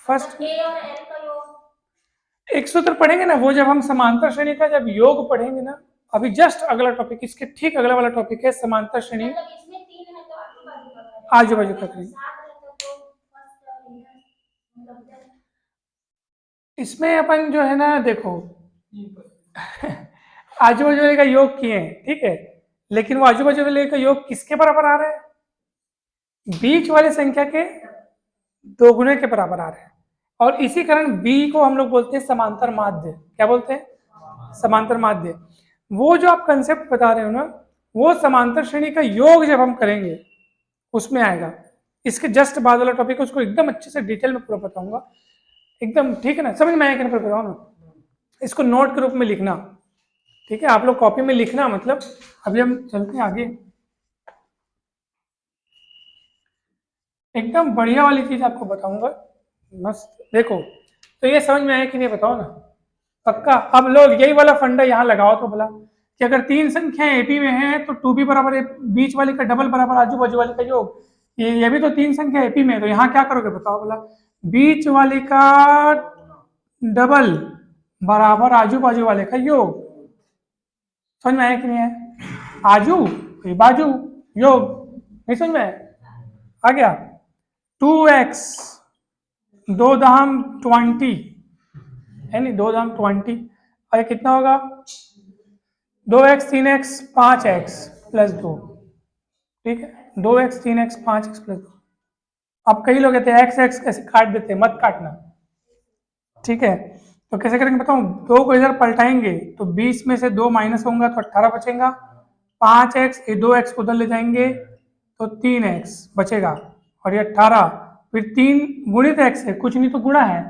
फर्स्ट ए और एल का योग, एक सूत्र पढ़ेंगे ना, वो जब हम समांतर श्रेणी का जब योग पढ़ेंगे ना, अभी जस्ट अगला टॉपिक, इसके ठीक अगला वाला टॉपिक है समांतर श्रेणी, मतलब इसमें 3 है तो आजू बाजू का करेंगे, 7 रहता तो फर्स्ट मतलब इसमें अपन जो है ना देखो आजू बाजू वाले का योग किए हैं, ठीक है, लेकिन वो आजू बाजू वाले का योग किसके बराबर आ रहा है, बीच वाली संख्या के दोगुने के बराबर आ रहा है, और इसी कारण बी को हम लोग बोलते हैं समांतर माध्य, क्या बोलते हैं, समांतर माध्य। वो जो आप कंसेप्ट बता रहे हो ना, वो समांतर श्रेणी का योग जब हम करेंगे उसमें आएगा, इसके जस्ट बाद वाला टॉपिक उसको एकदम अच्छे से डिटेल में पूरा बताऊंगा, एकदम ठीक है ना, समझ में आएगा ना, बताओ ना, इसको नोट के रूप में लिखना, ठीक है, आप लोग कॉपी में लिखना, मतलब अभी हम चलते हैं आगे, एकदम बढ़िया वाली चीज आपको बताऊंगा, मस्त देखो, तो ये समझ में आया कि नहीं बताओ ना, पक्का। अब लोग यही वाला फंडा यहाँ लगाओ तो बोला कि अगर 3 संख्याएं एपी में हैं तो 2b बराबर बीच वाली का डबल बराबर आजू बाजू वाली का योग, ये भी तो 3 संख्या एपी में है, तो यहाँ क्या करोगे बताओ, बोला बीच वाली का डबल बराबर आजू बाजू वाले का योग, समझ में आया कि नहीं है, आजू तो ये बाजू योग, नहीं समझ में आ गया। 2x 2 दाम 20 है नहीं, 2 दाम 20, और ये कितना होगा 2x 3x 5x प्लस 2, ठीक है 2x 3x 5x प्लस 2। अब कई लोग कहते हैं एक्स एक्स कैसे काट देते हैं, मत काटना, ठीक है। तो कैसे करेंगे बताऊं, 2 को इधर पलटाएंगे तो 20 में से 2 माइनस होगा तो 18 बचेगा, 5x ये 2x उधर ले जाएंगे तो 3x बचेगा, और ये 18 फिर 3 गुणित x है, कुछ नहीं तो गुणा है,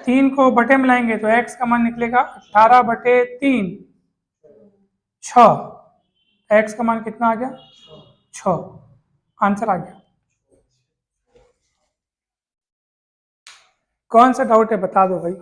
3 को बटे में लाएंगे तो x का मान निकलेगा 18/3 6, x का मान कितना आ गया 6, आंसर आ गया। कौन सा डाउट है बता दो भाई।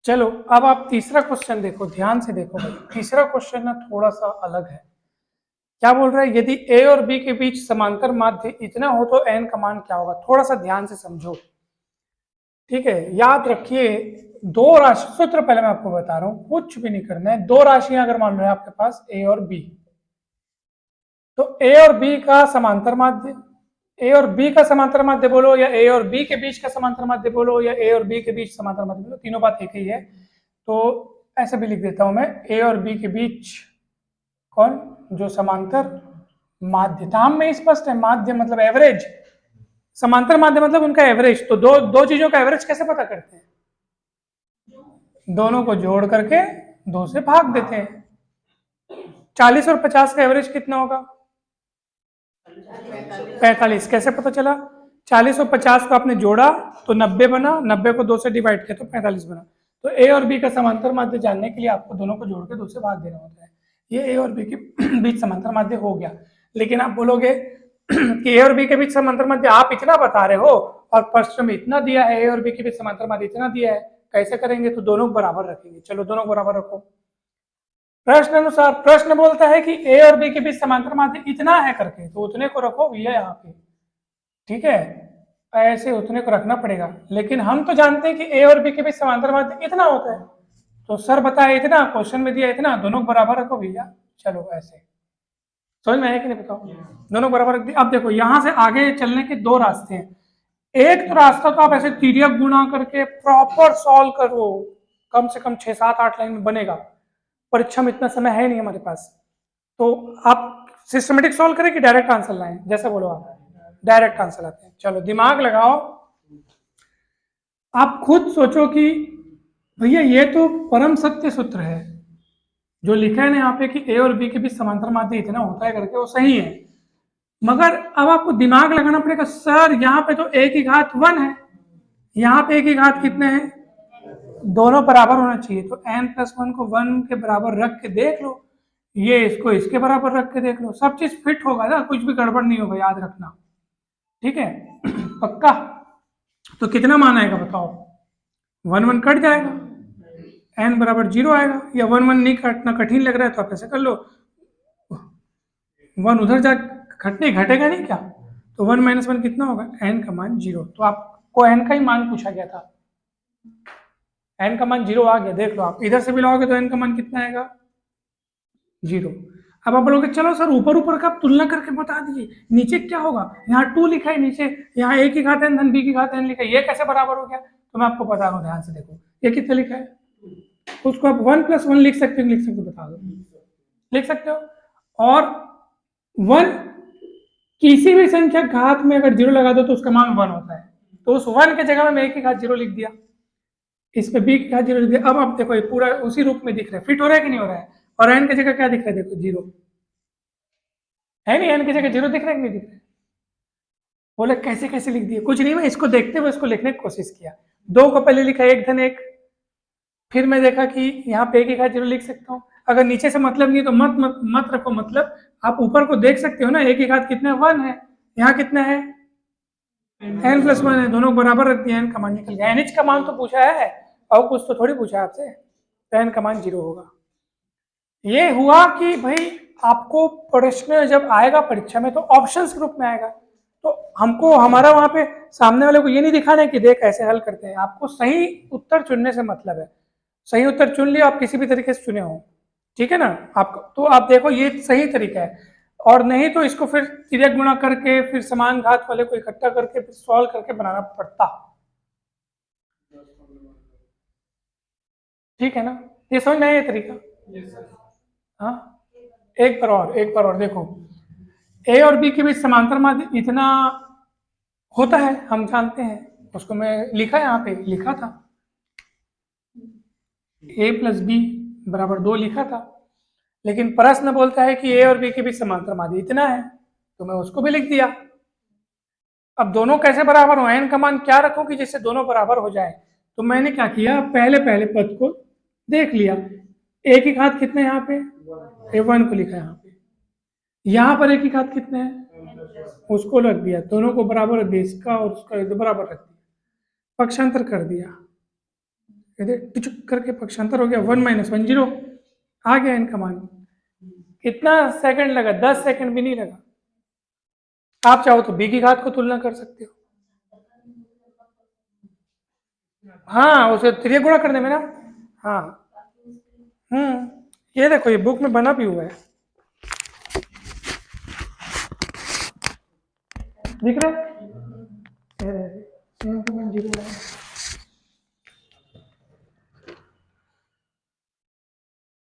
चलो अब आप तीसरा क्वेश्चन देखो, ध्यान से देखो भाई। तीसरा क्वेश्चन ना थोड़ा सा अलग है। क्या बोल रहा है, यदि ए और बी के बीच समांतर माध्य इतना हो तो एन का मान क्या होगा। थोड़ा सा ध्यान से समझो, ठीक है। याद रखिए दो राशि, सूत्र पहले मैं आपको बता रहा हूं, कुछ भी नहीं करना है। दो राशियां अगर मान लो है आपके पास ए और बी, तो ए और बी का समांतर माध्य, ए और बी का समांतर माध्य बोलो या ए और बी के बीच का समांतर माध्य बोलो या ए और बी के बीच समांतर माध्य बोलो, तीनों बात एक ही है। तो ऐसे भी लिख देता हूं मैं, ए और बी के बीच कौन, जो समांतर माध्य। नाम में स्पष्ट है, माध्य मतलब एवरेज, समांतर माध्य मतलब उनका एवरेज। तो दो चीजों का एवरेज कैसे पता करते हैं, दोनों को जोड़ करके 2 से भाग देते हैं। 40 और 50 का एवरेज कितना होगा 45। कैसे पता चला, 40 और 50 को आपने जोड़ा तो 90 बना, 90 को 2 से डिवाइड किया तो 45 बना। तो ए और बी का समांतर माध्य जानने के लिए आपको दोनों को जोड़ के 2 से भाग देना होता है। ये ए और बी के बीच समांतर माध्य हो गया। लेकिन आप बोलोगे कि ए और बी के बीच समांतर माध्य आप इतना बता रहे हो और प्रश्न में इतना दिया है, ए और बी के बीच समांतर माध्य इतना दिया है, कैसे करेंगे। तो दोनों बराबर रखेंगे। चलो दोनों बराबर रखो। प्रश्न अनुसार प्रश्न बोलता है कि ए और बी के बीच समांतर माध्य इतना है करके, तो उतने को रखो भैया यहाँ पे, ठीक है। ऐसे उतने को रखना पड़ेगा। लेकिन हम तो जानते हैं कि ए और बी के बीच समांतर माध्य इतना होता है, तो सर बताए इतना, क्वेश्चन में दिया इतना, दोनों को बराबर रखो भैया। चलो ऐसे समझ में आया कि नहीं बताओ, दोनों बराबर रख दिए। अब देखो यहाँ से आगे चलने के दो रास्ते हैं। एक तो रास्ता तो आप ऐसे तिर्यक गुणा करके प्रॉपर सॉल्व करो, कम से कम 6 7 8 लाइन में बनेगा। परीक्षा में इतना समय है नहीं हमारे पास, तो आप सिस्टमेटिक सॉल्व करें कि डायरेक्ट आंसर लाएं, जैसे बोलो आप। डायरेक्ट आंसर लाते हैं। चलो दिमाग लगाओ, आप खुद सोचो कि भैया ये तो परम सत्य सूत्र है, जो लिखा है ना यहाँ पे कि ए और बी के बीच समांतर माध्य इतना होता है करके, वो सही है। मगर अब आपको दिमाग लगाना पड़ेगा, सर यहाँ पे तो ए की घात 1 है, यहाँ पे ए की घात कितने हैं, दोनों बराबर होना चाहिए। तो n+1 को 1 के बराबर रख के देख लो, ये इसको इसके बराबर रख के देख लो, सब चीज फिट होगा ना, कुछ भी गड़बड़ नहीं होगा, याद रखना, ठीक है। पक्का। तो कितना मान आएगा बताओ, 1 1 कट जाएगा, n बराबर 0 आएगा। या 1 1 नहीं काटना कठिन लग रहा है तो आप ऐसे कर लो, 1 उधर जा घटने घटेगा नहीं क्या, तो 1 - 1 कितना होगा, n का मान 0। तो आपको n का ही मान पूछा गया था, n का मान 0 आ गया। देख लो आप इधर से भी लाओगे तो n का मान कितना आएगा 0। अब आप बोलोगे चलो सर ऊपर ऊपर का आप तुलना करके बता दीजिए, नीचे क्या होगा, यहाँ 2 लिखा है नीचे, यहाँ a की घात n धन b की घात n लिखा है, ये कैसे बराबर हो गया? तो मैं आपको बता रहा हूँ, ध्यान से देखो, ये कितना लिखा है, उसको आप 1 + 1 लिख सकते हो, लिख सकते हो, बता दो, लिख सकते हो। और 1 किसी भी संख्या घात में अगर 0 लगा दो तो उसका मान 1 होता है, तो उस 1 के जगह में a की घात 0 लिख दिया, इसमें b की घात 0 लिख दिया। अब आप देखो ये पूरा उसी रूप में दिख रहा है, फिट हो रहा है कि नहीं हो रहा है? और n की जगह क्या दिख रहा है, देखो 0 है नहीं, n की जगह 0 दिख रहा है कि नहीं दिख रहा है? बोले कैसे कैसे लिख दिए, कुछ नहीं, मैं इसको देखते हुए इसको लिखने की कोशिश किया। 2 को पहले लिखा 1 धन 1, फिर मैं देखा कि यहाँ पे a की घात 0 लिख सकता हूँ। अगर नीचे से मतलब नहीं है तो मत रखो मतलब, आप ऊपर को देख सकते हो ना, a की घात कितना है, 1 है, यहाँ कितना है, n + 1 है, दोनों को बराबर रख दिया, n का मान निकल गया। nh का मान तो पूछा है और कुछ तो थोड़ी पूछा है आपसे, तो n का मान 0 होगा। ये हुआ कि भाई आपको प्रश्न जब आएगा परीक्षा में तो ऑप्शंस के रूप में आएगा, तो हमको हमारा वहां पे सामने वाले को ये नहीं दिखाना है कि देख ऐसे हल करते हैं, आपको सही उत्तर चुनने से मतलब है। सही उत्तर चुन लिया आप, किसी भी तरीके से चुने हो, ठीक है ना, आपको तो आप देखो ये सही तरीका है, और नहीं तो इसको फिर तिर्यक गुणा करके फिर समान घात वाले को इकट्ठा करके फिर सॉल्व करके बनाना पड़ता, ठीक है ना, ये समझ में आया ये तरीका? हाँ, एक बार और देखो, ए और बी के बीच समांतर माध्य इतना होता है, हम जानते हैं, उसको मैं लिखा यहाँ पे लिखा था, a + b = 2 लिखा था, लेकिन प्रश्न बोलता है कि a और b के बीच समांतर माध्य इतना है, तो मैं उसको भी लिख दिया। अब दोनों कैसे बराबर हो, n का मान क्या रखो कि जिससे दोनों बराबर हो जाए, तो मैंने क्या किया, पहले पहले पद को देख लिया, a की घात कितने यहाँ पे, a1 को लिखा यहाँ पे, यहाँ पर a की घात कितने हैं, उसको रख दिया, दोनों को बराबर रख दिया, इसका और उसका बराबर रख दिया, पक्षांतर कर दिया, टिचुक करके पक्षांतर हो गया, 1 - 1 0 आ गया इनका मान। कितना सेकंड लगा, 10 सेकंड भी नहीं लगा। आप चाहो तो b की घात को तुलना कर सकते हो, हाँ उसे त्रिय गुणा करने में ना, हाँ, ये देखो ये बुक में बना भी हुआ है, दिख रहा है,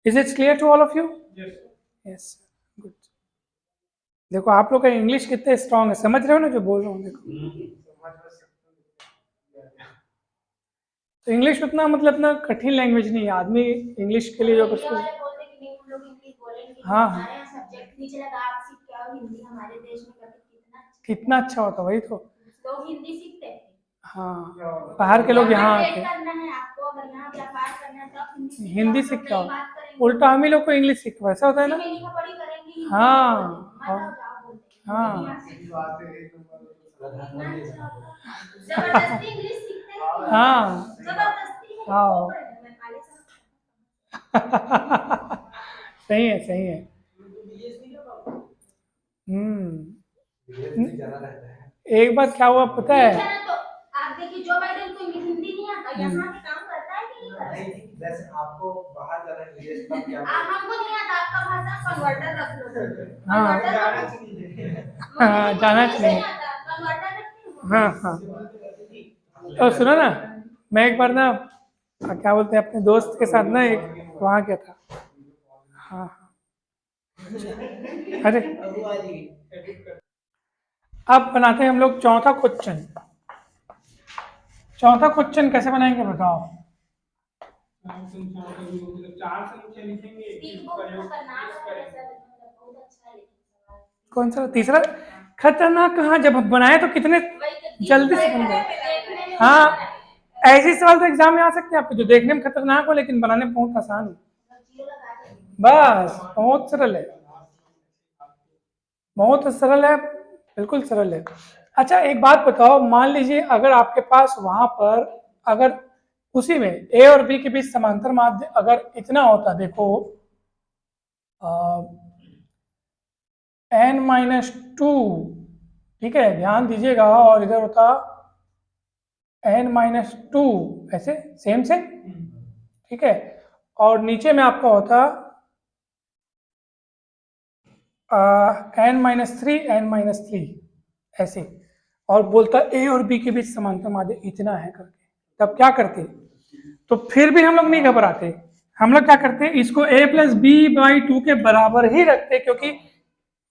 Is it clear to all of you? Yes. Yes. Good. देखो आप लोग का इंग्लिश कितने स्ट्रांग है, समझ रहे हो ना जो बोल रहा हूँ, देखो तो इंग्लिश उतना मतलब ना कठिन लैंग्वेज नहीं है, आदमी इंग्लिश के लिए जो कुछ हाँ कितना अच्छा होता, वही तो लोग हिंदी सीखते हैं, हाँ बाहर के लोग यहाँ आके करना है आपको, अगर यहाँ व्यापार करना है तो हिंदी सीखता हो, उल्टा हम ही लोग को इंग्लिश सीखता, ऐसा होता है ना, हाँ हाँ जबरदस्ती इंग्लिश सीखते हैं, हाँ जबरदस्ती है, हाँ सही है सही है, एक बार क्या हुआ पता है, तो आप देखिए जो मैडम को हिंदी नहीं आता, यहाँ पे काम करता है कि नहीं करता है? जैसे आपको बाहर जाना है तब क्या हमको नहीं आता, आपका भाषा कन्वर्टर रख लो, हाँ जाना चाहिए, कन्वर्टर रख लो, हाँ हाँ, तो सुनो ना, मैं एक बार ना क्या बोलते हैं अपने दोस्त के साथ ना एक वहाँ गया था, हाँ हाँ, अरे अब बनाते हैं हम लोग चौथा क्वेश्चन। चौथा क्वेश्चन कैसे बनाएंगे बताओ? कौन सा तीसरा? खतरनाक कहाँ, जब बनाए तो कितने जल्दी से बन गए। हाँ ऐसे सवाल तो एग्जाम में आ सकते हैं आपके, जो देखने में खतरनाक हो लेकिन बनाने में बहुत आसान हो, बस बहुत सरल है, बहुत सरल है, बिल्कुल सरल है। अच्छा एक बात बताओ, मान लीजिए अगर आपके पास वहां पर अगर उसी में ए और बी के बीच समांतर माध्य अगर इतना होता, देखो n-2, ठीक है ध्यान दीजिएगा, और इधर होता n-2 ऐसे सेम से, ठीक है, और नीचे में आपका होता n-3 n-3 ऐसे, और बोलता ए और बी के बीच समांतर माध्य इतना है करके, तब क्या करते? तो फिर भी हम लोग नहीं घबराते, हम लोग क्या करते? इसको a प्लस बी बाई 2 के बराबर ही रखते, क्योंकि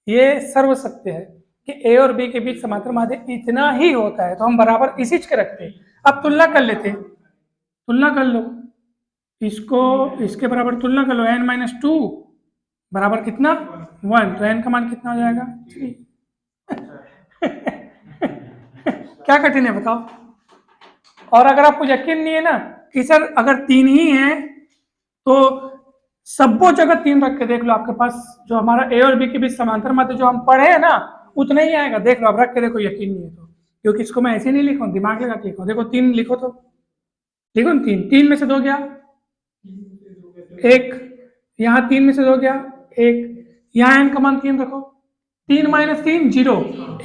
ये सर्व सत्य है कि a और b के बीच समांतर माध्य इतना ही होता है, तो हम बराबर इसी के रखते। अब तुलना कर लेते, तुलना कर लो, इसको इसके बराबर तुलना कर लो, n-2 बराबर कितना? 1, तो n का मान कितना हो जाएगा? 3। क्या कठिन है बताओ? और अगर आपको यकीन नहीं है ना कि सर अगर 3 ही है तो सबो जगह 3 रख के देख लो, आपके पास जो हमारा ए और बी के बीच समांतर माध्य जो हम पढ़े हैं ना उतना ही आएगा। देख लो, आप रख के देखो, यकीन नहीं है तो, क्योंकि इसको मैं ऐसे नहीं लिखूं, दिमाग लगा के लिखो। देखो 3 लिखो, तो लिखो ना 3, 3 में से 2 गया 1, यहाँ 3 में से 2 गया 1, यहाँ n का मान 3 रखो, 3 माइनस 3 0,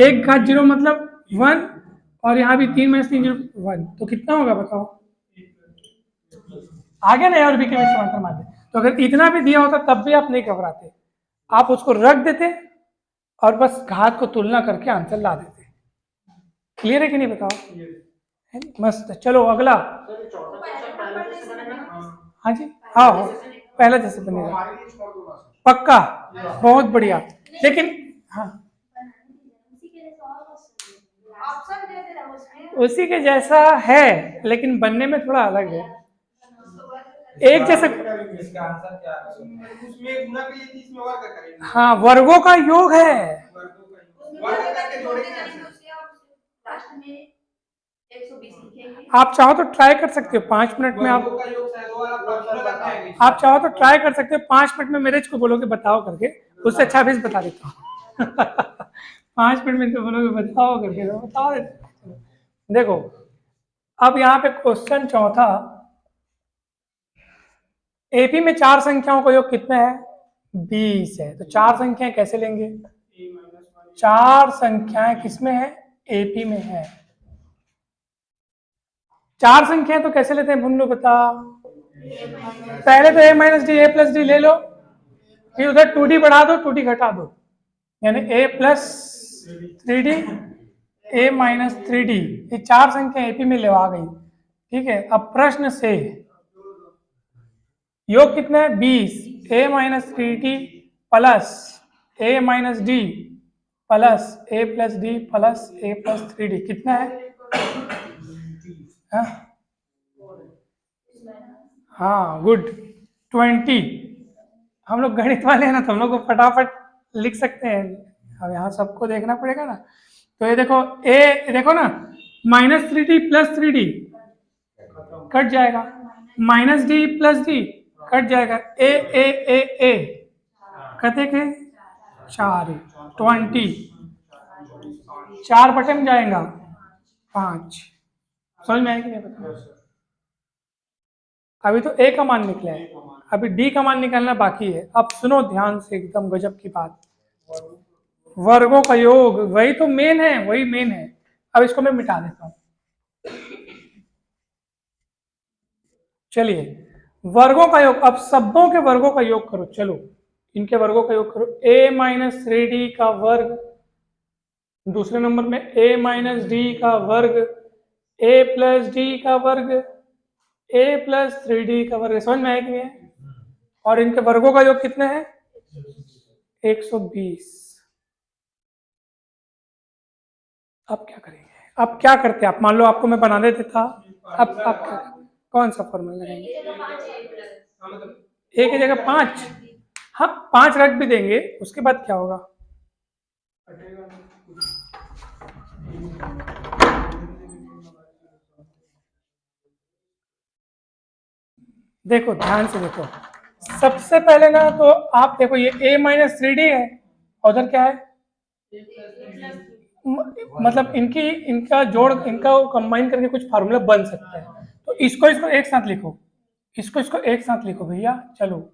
1 घात 0 मतलब 1, और यहाँ भी 3 माइनस 3 0 1, तो कितना होगा बताओ? आगे ना ए और बी के बीच समांतर माध्य। तो अगर इतना भी दिया होता तब भी आप नहीं घबराते, आप उसको रख देते और बस घात को तुलना करके आंसर ला देते। क्लियर है कि नहीं बताओ? है नहीं? मस्त। चलो अगला। हाँ जी, हाँ हो, पहला जैसे बनेगा पक्का, बहुत बढ़िया। लेकिन हाँ, ऑप्शन दे दे रहा उसमें। उसी के जैसा है लेकिन बनने में थोड़ा अलग है। एक जैसे, इसका आंसर क्या है? उसमें गुना के लिए 30 में वर्ग करेंगे। हाँ, वर्गों का योग है। वर्ग करके जोड़ेंगे लास्ट में 120 लिखेंगे। आप चाहो तो ट्राई कर सकते हो 5 मिनट में, आप वर्गों का योग शायद वो वाला फॉर्मूला बताएंगे। आप चाहो तो ट्राई कर सकते हो 5 मिनट में मेरे को बोलोगे बताओ करके, उससे अच्छा भी बता देता हूँ। 5 मिनट में तो बोलोगे बताओ करके, तो बता देता। देखो अब यहाँ पे क्वेश्चन चौथा, एपी में 4 संख्याओं का योग कितना है? 20 है। तो 4 संख्याएं कैसे लेंगे? 4 संख्याएं किसमें है? एपी में है। 4 संख्याएं तो कैसे लेते हैं भूल लो, बता। पहले तो a minus D, A plus D ले लो, फिर उधर 2d बढ़ा दो, 2d घटा दो, यानी a plus 3d, a minus 3d, ये 4 संख्या एपी में लेवा गई। ठीक है, अब प्रश्न से योग कितना है? 20, a minus 3d plus a minus D plus a plus D plus a plus 3d कितना है? हाँ गुड, 20। हम लोग गणित वाले हैं ना, तो हम लोग को फटाफट लिख सकते हैं। अब यहाँ सबको देखना पड़ेगा ना, तो ये देखो a, देखो ना, minus 3d plus 3d cut जाएगा, minus D plus D cut जाएगा, ए कते के 4, 20, 4 बटे में जाएगा 5। समझ में आया कि नहीं बताओ? अभी तो ए का मान निकला है, अभी डी का मान निकालना बाकी है। अब सुनो ध्यान से, एकदम गजब की बात, वर्गों का योग, वही तो मेन है, वही मेन है। अब इसको मैं मिटा देता हूं। चलिए, वर्गों का योग, अब शब्दों के वर्गों का योग करो। चलो इनके वर्गों का योग करो। a माइनस 3d का वर्ग, दूसरे नंबर में a माइनस डी का वर्ग, a प्लस डी का वर्ग, a प्लस 3d का वर्ग। समझ में आया कि नहीं है? और इनके वर्गों का योग कितने हैं? 120। अब क्या करेंगे? अब क्या करते आप? मान लो आपको मैं बना देता था, अब आप क्या, कौन सा फॉर्मूला लगाएंगे? a की जगह 5, हाँ 5 रख भी देंगे, उसके बाद क्या होगा? देखो ध्यान से देखो, सबसे पहले ना तो आप देखो ये a माइनस 3d है, उधर क्या है? मतलब इनका जोड़, इनका कंबाइन करके कुछ फार्मूला बन सकता है। तो इसको एक साथ लिखो, इसको एक साथ लिखो भैया। चलो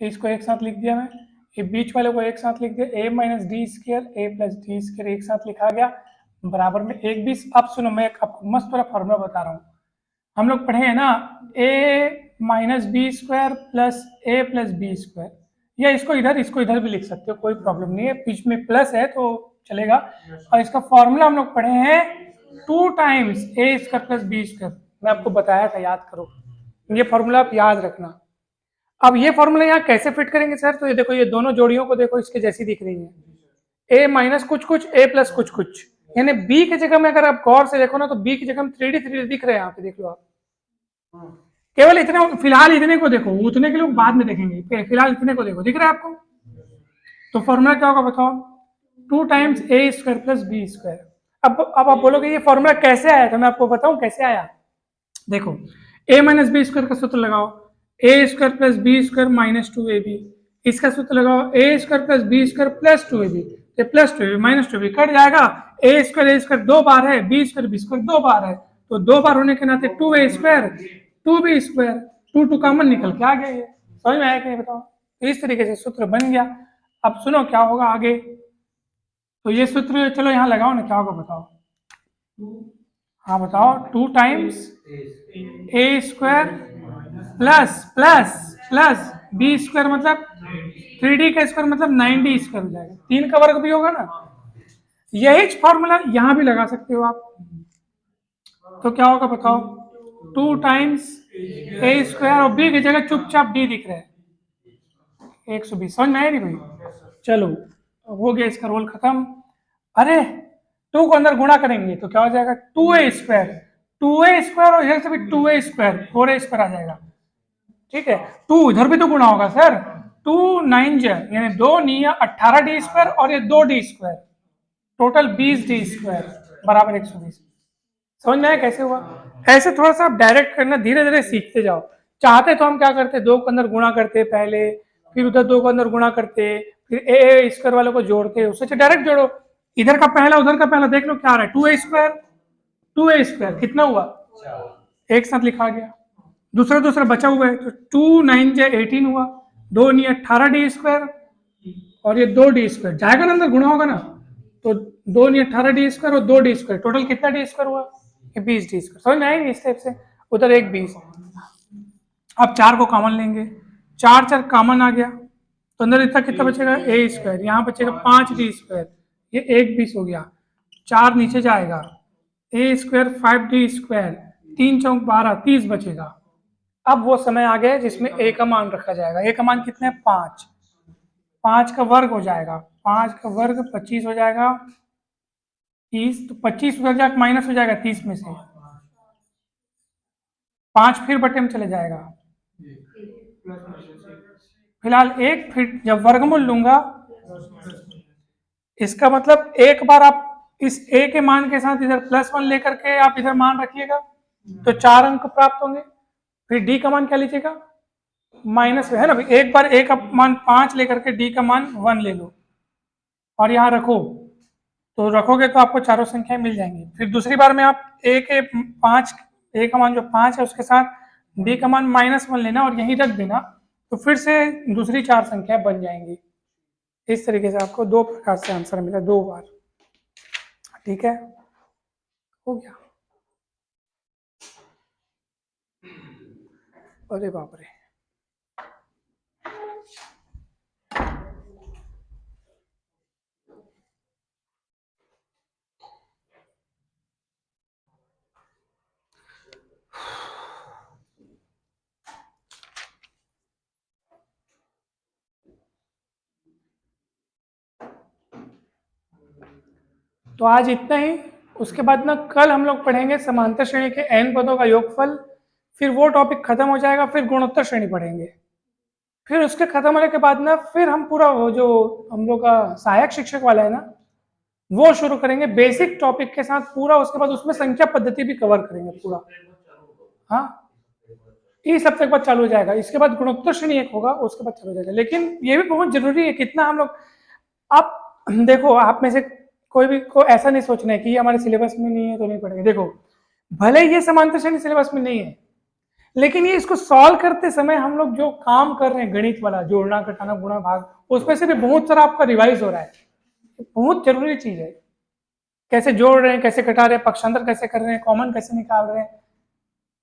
इसको एक साथ लिख दिया मैं, ये बीच वाले को एक साथ लिख दिया, a minus D square A plus D square एक साथ लिखा गया, बराबर में 1/20। अब सुनो, मैं आपको मस्त वाला फार्मूला बता रहा हूँ। हम लोग पढ़े हैं ना, a minus B square plus A plus B square, या इसको इधर भी लिख सकते हो, कोई प्रॉब्लम नहीं है, बीच में प्लस है तो चलेगा। और इसका फॉर्मूला हम लोग पढ़े हैं 2 times A square plus B square, मैं आपको बताया था, याद करो, ये फॉर्मूला आप याद रखना। अब ये फॉर्मूला यहाँ कैसे फिट करेंगे सर, तो ये देखो, ये दोनों जोड़ियों को देखो, इसके जैसी दिख रही है, ए माइनस कुछ कुछ ए प्लस कुछ कुछ, यानी बी की जगह में अगर आप गौर से देखो ना तो बी की जगह में 3D दिख रहे हैं, यहाँ पे देख लो आप, केवल इतने, फिलहाल इतने को देखो, उतने के लोग बाद में देखेंगे, फिलहाल इतने को देखो, दिख रहा है आपको। तो फॉर्मूला क्या होगा बताओ, 2 times A square plus B square. अब आप बोलोगे ये फॉर्मूला कैसे आया, तो मैं आपको बताऊं कैसे आया। देखो, ए माइनस बी स्क्वायर का सूत्र लगाओ, A square plus B square minus 2ab, इसका सूत्र लगाओ A square plus B square plus 2ab, ये plus 2ab minus 2ab cut जाएगा, ए स्क्वायर 2 बार है, बी स्क्वायर 2 बार है, तो 2 बार होने के नाते 2a square 2b square, 2 common निकल के आ गया, ये समझ में आया कि नहीं बताओ। तो इस तरीके से सूत्र बन गया। अब सुनो क्या होगा आगे, तो ये सूत्र चलो यहाँ लगाओ ना, क्या होगा बताओ, हाँ बताओ, 2 times A square plus plus plus B square मतलब 3d का स्क्वायर मतलब 9d स्क्वायर हो जाएगा, 3 का वर्ग भी होगा ना। यही फॉर्मूला यहाँ भी लगा सकते हो आप, तो क्या होगा बताओ, 2 टाइम्स ए स्क्वायर और बी की जगह चुपचाप डी दिख रहा है, 120, समझ में आया नहीं भाई। चलो अब हो गया इसका रोल खत्म। अरे 2 को अंदर गुणा करेंगे तो क्या हो जाएगा, 2a स्क्वायर और इधर से भी 2a स्क्वायर 4a स्क्वायर आ जाएगा, ठीक है। 2 इधर भी तो गुणा होगा सर, 2 9 यानी 2 9 18d स्क्वायर और ये 2d square, total 20d square बराबर 120। समझ में आया कैसे हुआ। ऐसे थोड़ा सा आप डायरेक्ट करना, धीरे धीरे सीखते जाओ। चाहते तो हम क्या करते, 2 को अंदर गुणा करते पहले, फिर उधर 2 को अंदर गुणा करते, फिर ए स्क्वायर वालों को जोड़ते, उससे डायरेक्ट जोड़ो, इधर का पहला उधर का पहला, देख लो क्या आ रहा है, 2a स्क्वायर कितना हुआ, एक साथ लिखा गया, दूसरा बचा हुआ है, तो 2 9 18 हुआ, 2 9 18d स्क्वायर और ये 2d स्क्वायर जाएगा ना अंदर, गुणा होगा ना, तो 2 9 18d स्क्वायर और 2d स्क्वायर, टोटल कितना डी स्क्वायर हुआ, ये 20d स्क्वायर। समझ में आएगी इस टाइप से, उधर एक 20, अब 4 को कॉमन लेंगे, 4 कॉमन आ गया, तो अंदर इतना कितना बचेगा, ए स्क्वायर, यहाँ बचेगा 5d स्क्वायर, ये एक 20 हो गया, 4 नीचे जाएगा, ए स्क्वायर 5d स्क्वायर, 3 चौक 12 30 बचेगा। अब वो समय आ गया जिसमें ए का मान रखा जाएगा, ए का मान कितने है 5, 5 का वर्ग हो जाएगा, 5 का वर्ग 25 हो जाएगा, 30, तो 25 उधर जाकर माइनस हो जाएगा 30 में से, 5 फिर बटे में चले जाएगा, फिलहाल 1, फिर जब वर्गमूल लूंगा, इसका मतलब एक बार आप इस ए के मान के साथ इधर +1 लेकर के आप इधर मान रखिएगा तो 4 अंक प्राप्त होंगे। फिर डी का मान क्या लीजिएगा, माइनस है ना, एक बार ए का मान 5 लेकर के डी का मान 1 ले लो और यहाँ रखो, तो रखोगे तो आपको चारों संख्याएं मिल जाएंगी। फिर दूसरी बार में आप ए का मान जो 5 है उसके साथ डी का मान -1 लेना और यहीं रख देना, तो फिर से दूसरी 4 संख्याएं बन जाएंगी। इस तरीके से आपको 2 प्रकार से आंसर मिला, 2 बार, ठीक है, हो गया। अरे बाप रे, तो आज इतना ही। उसके बाद ना कल हम लोग पढ़ेंगे समांतर श्रेणी के n पदों का योगफल, फिर वो टॉपिक खत्म हो जाएगा, फिर गुणोत्तर श्रेणी पढ़ेंगे। फिर उसके खत्म होने के बाद ना फिर हम पूरा वो जो हम लोग का सहायक शिक्षक वाला है ना वो शुरू करेंगे बेसिक टॉपिक के साथ पूरा, उसके बाद उसमें संख्या पद्धति भी कवर करेंगे पूरा। हाँ, इस हफ्ते के बाद चालू हो जाएगा, इसके बाद गुणोत्तर श्रेणी एक होगा, उसके बाद चालू हो जाएगा। लेकिन ये भी बहुत जरूरी है, कितना हम लोग, आप देखो, आप में से कोई भी को ऐसा नहीं सोचना है कि ये हमारे सिलेबस में नहीं है तो नहीं पढ़ेंगे। देखो, भले ये समांतर श्रेणी सिलेबस में नहीं है, लेकिन ये इसको सॉल्व करते समय हम लोग जो काम कर रहे हैं गणित वाला, जोड़ना घटाना गुणा भाग, उसमें से भी बहुत सारा आपका रिवाइज हो रहा है। बहुत जरूरी चीज है, कैसे जोड़ रहे हैं, कैसे घटा रहे हैं, पक्षांतर कैसे कर रहे हैं, कॉमन कैसे निकाल रहे हैं,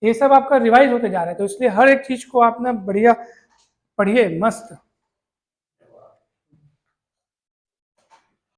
ये सब आपका रिवाइज होते जा रहा है। तो इसलिए हर एक चीज को आप ना बढ़िया पढ़िए, मस्त।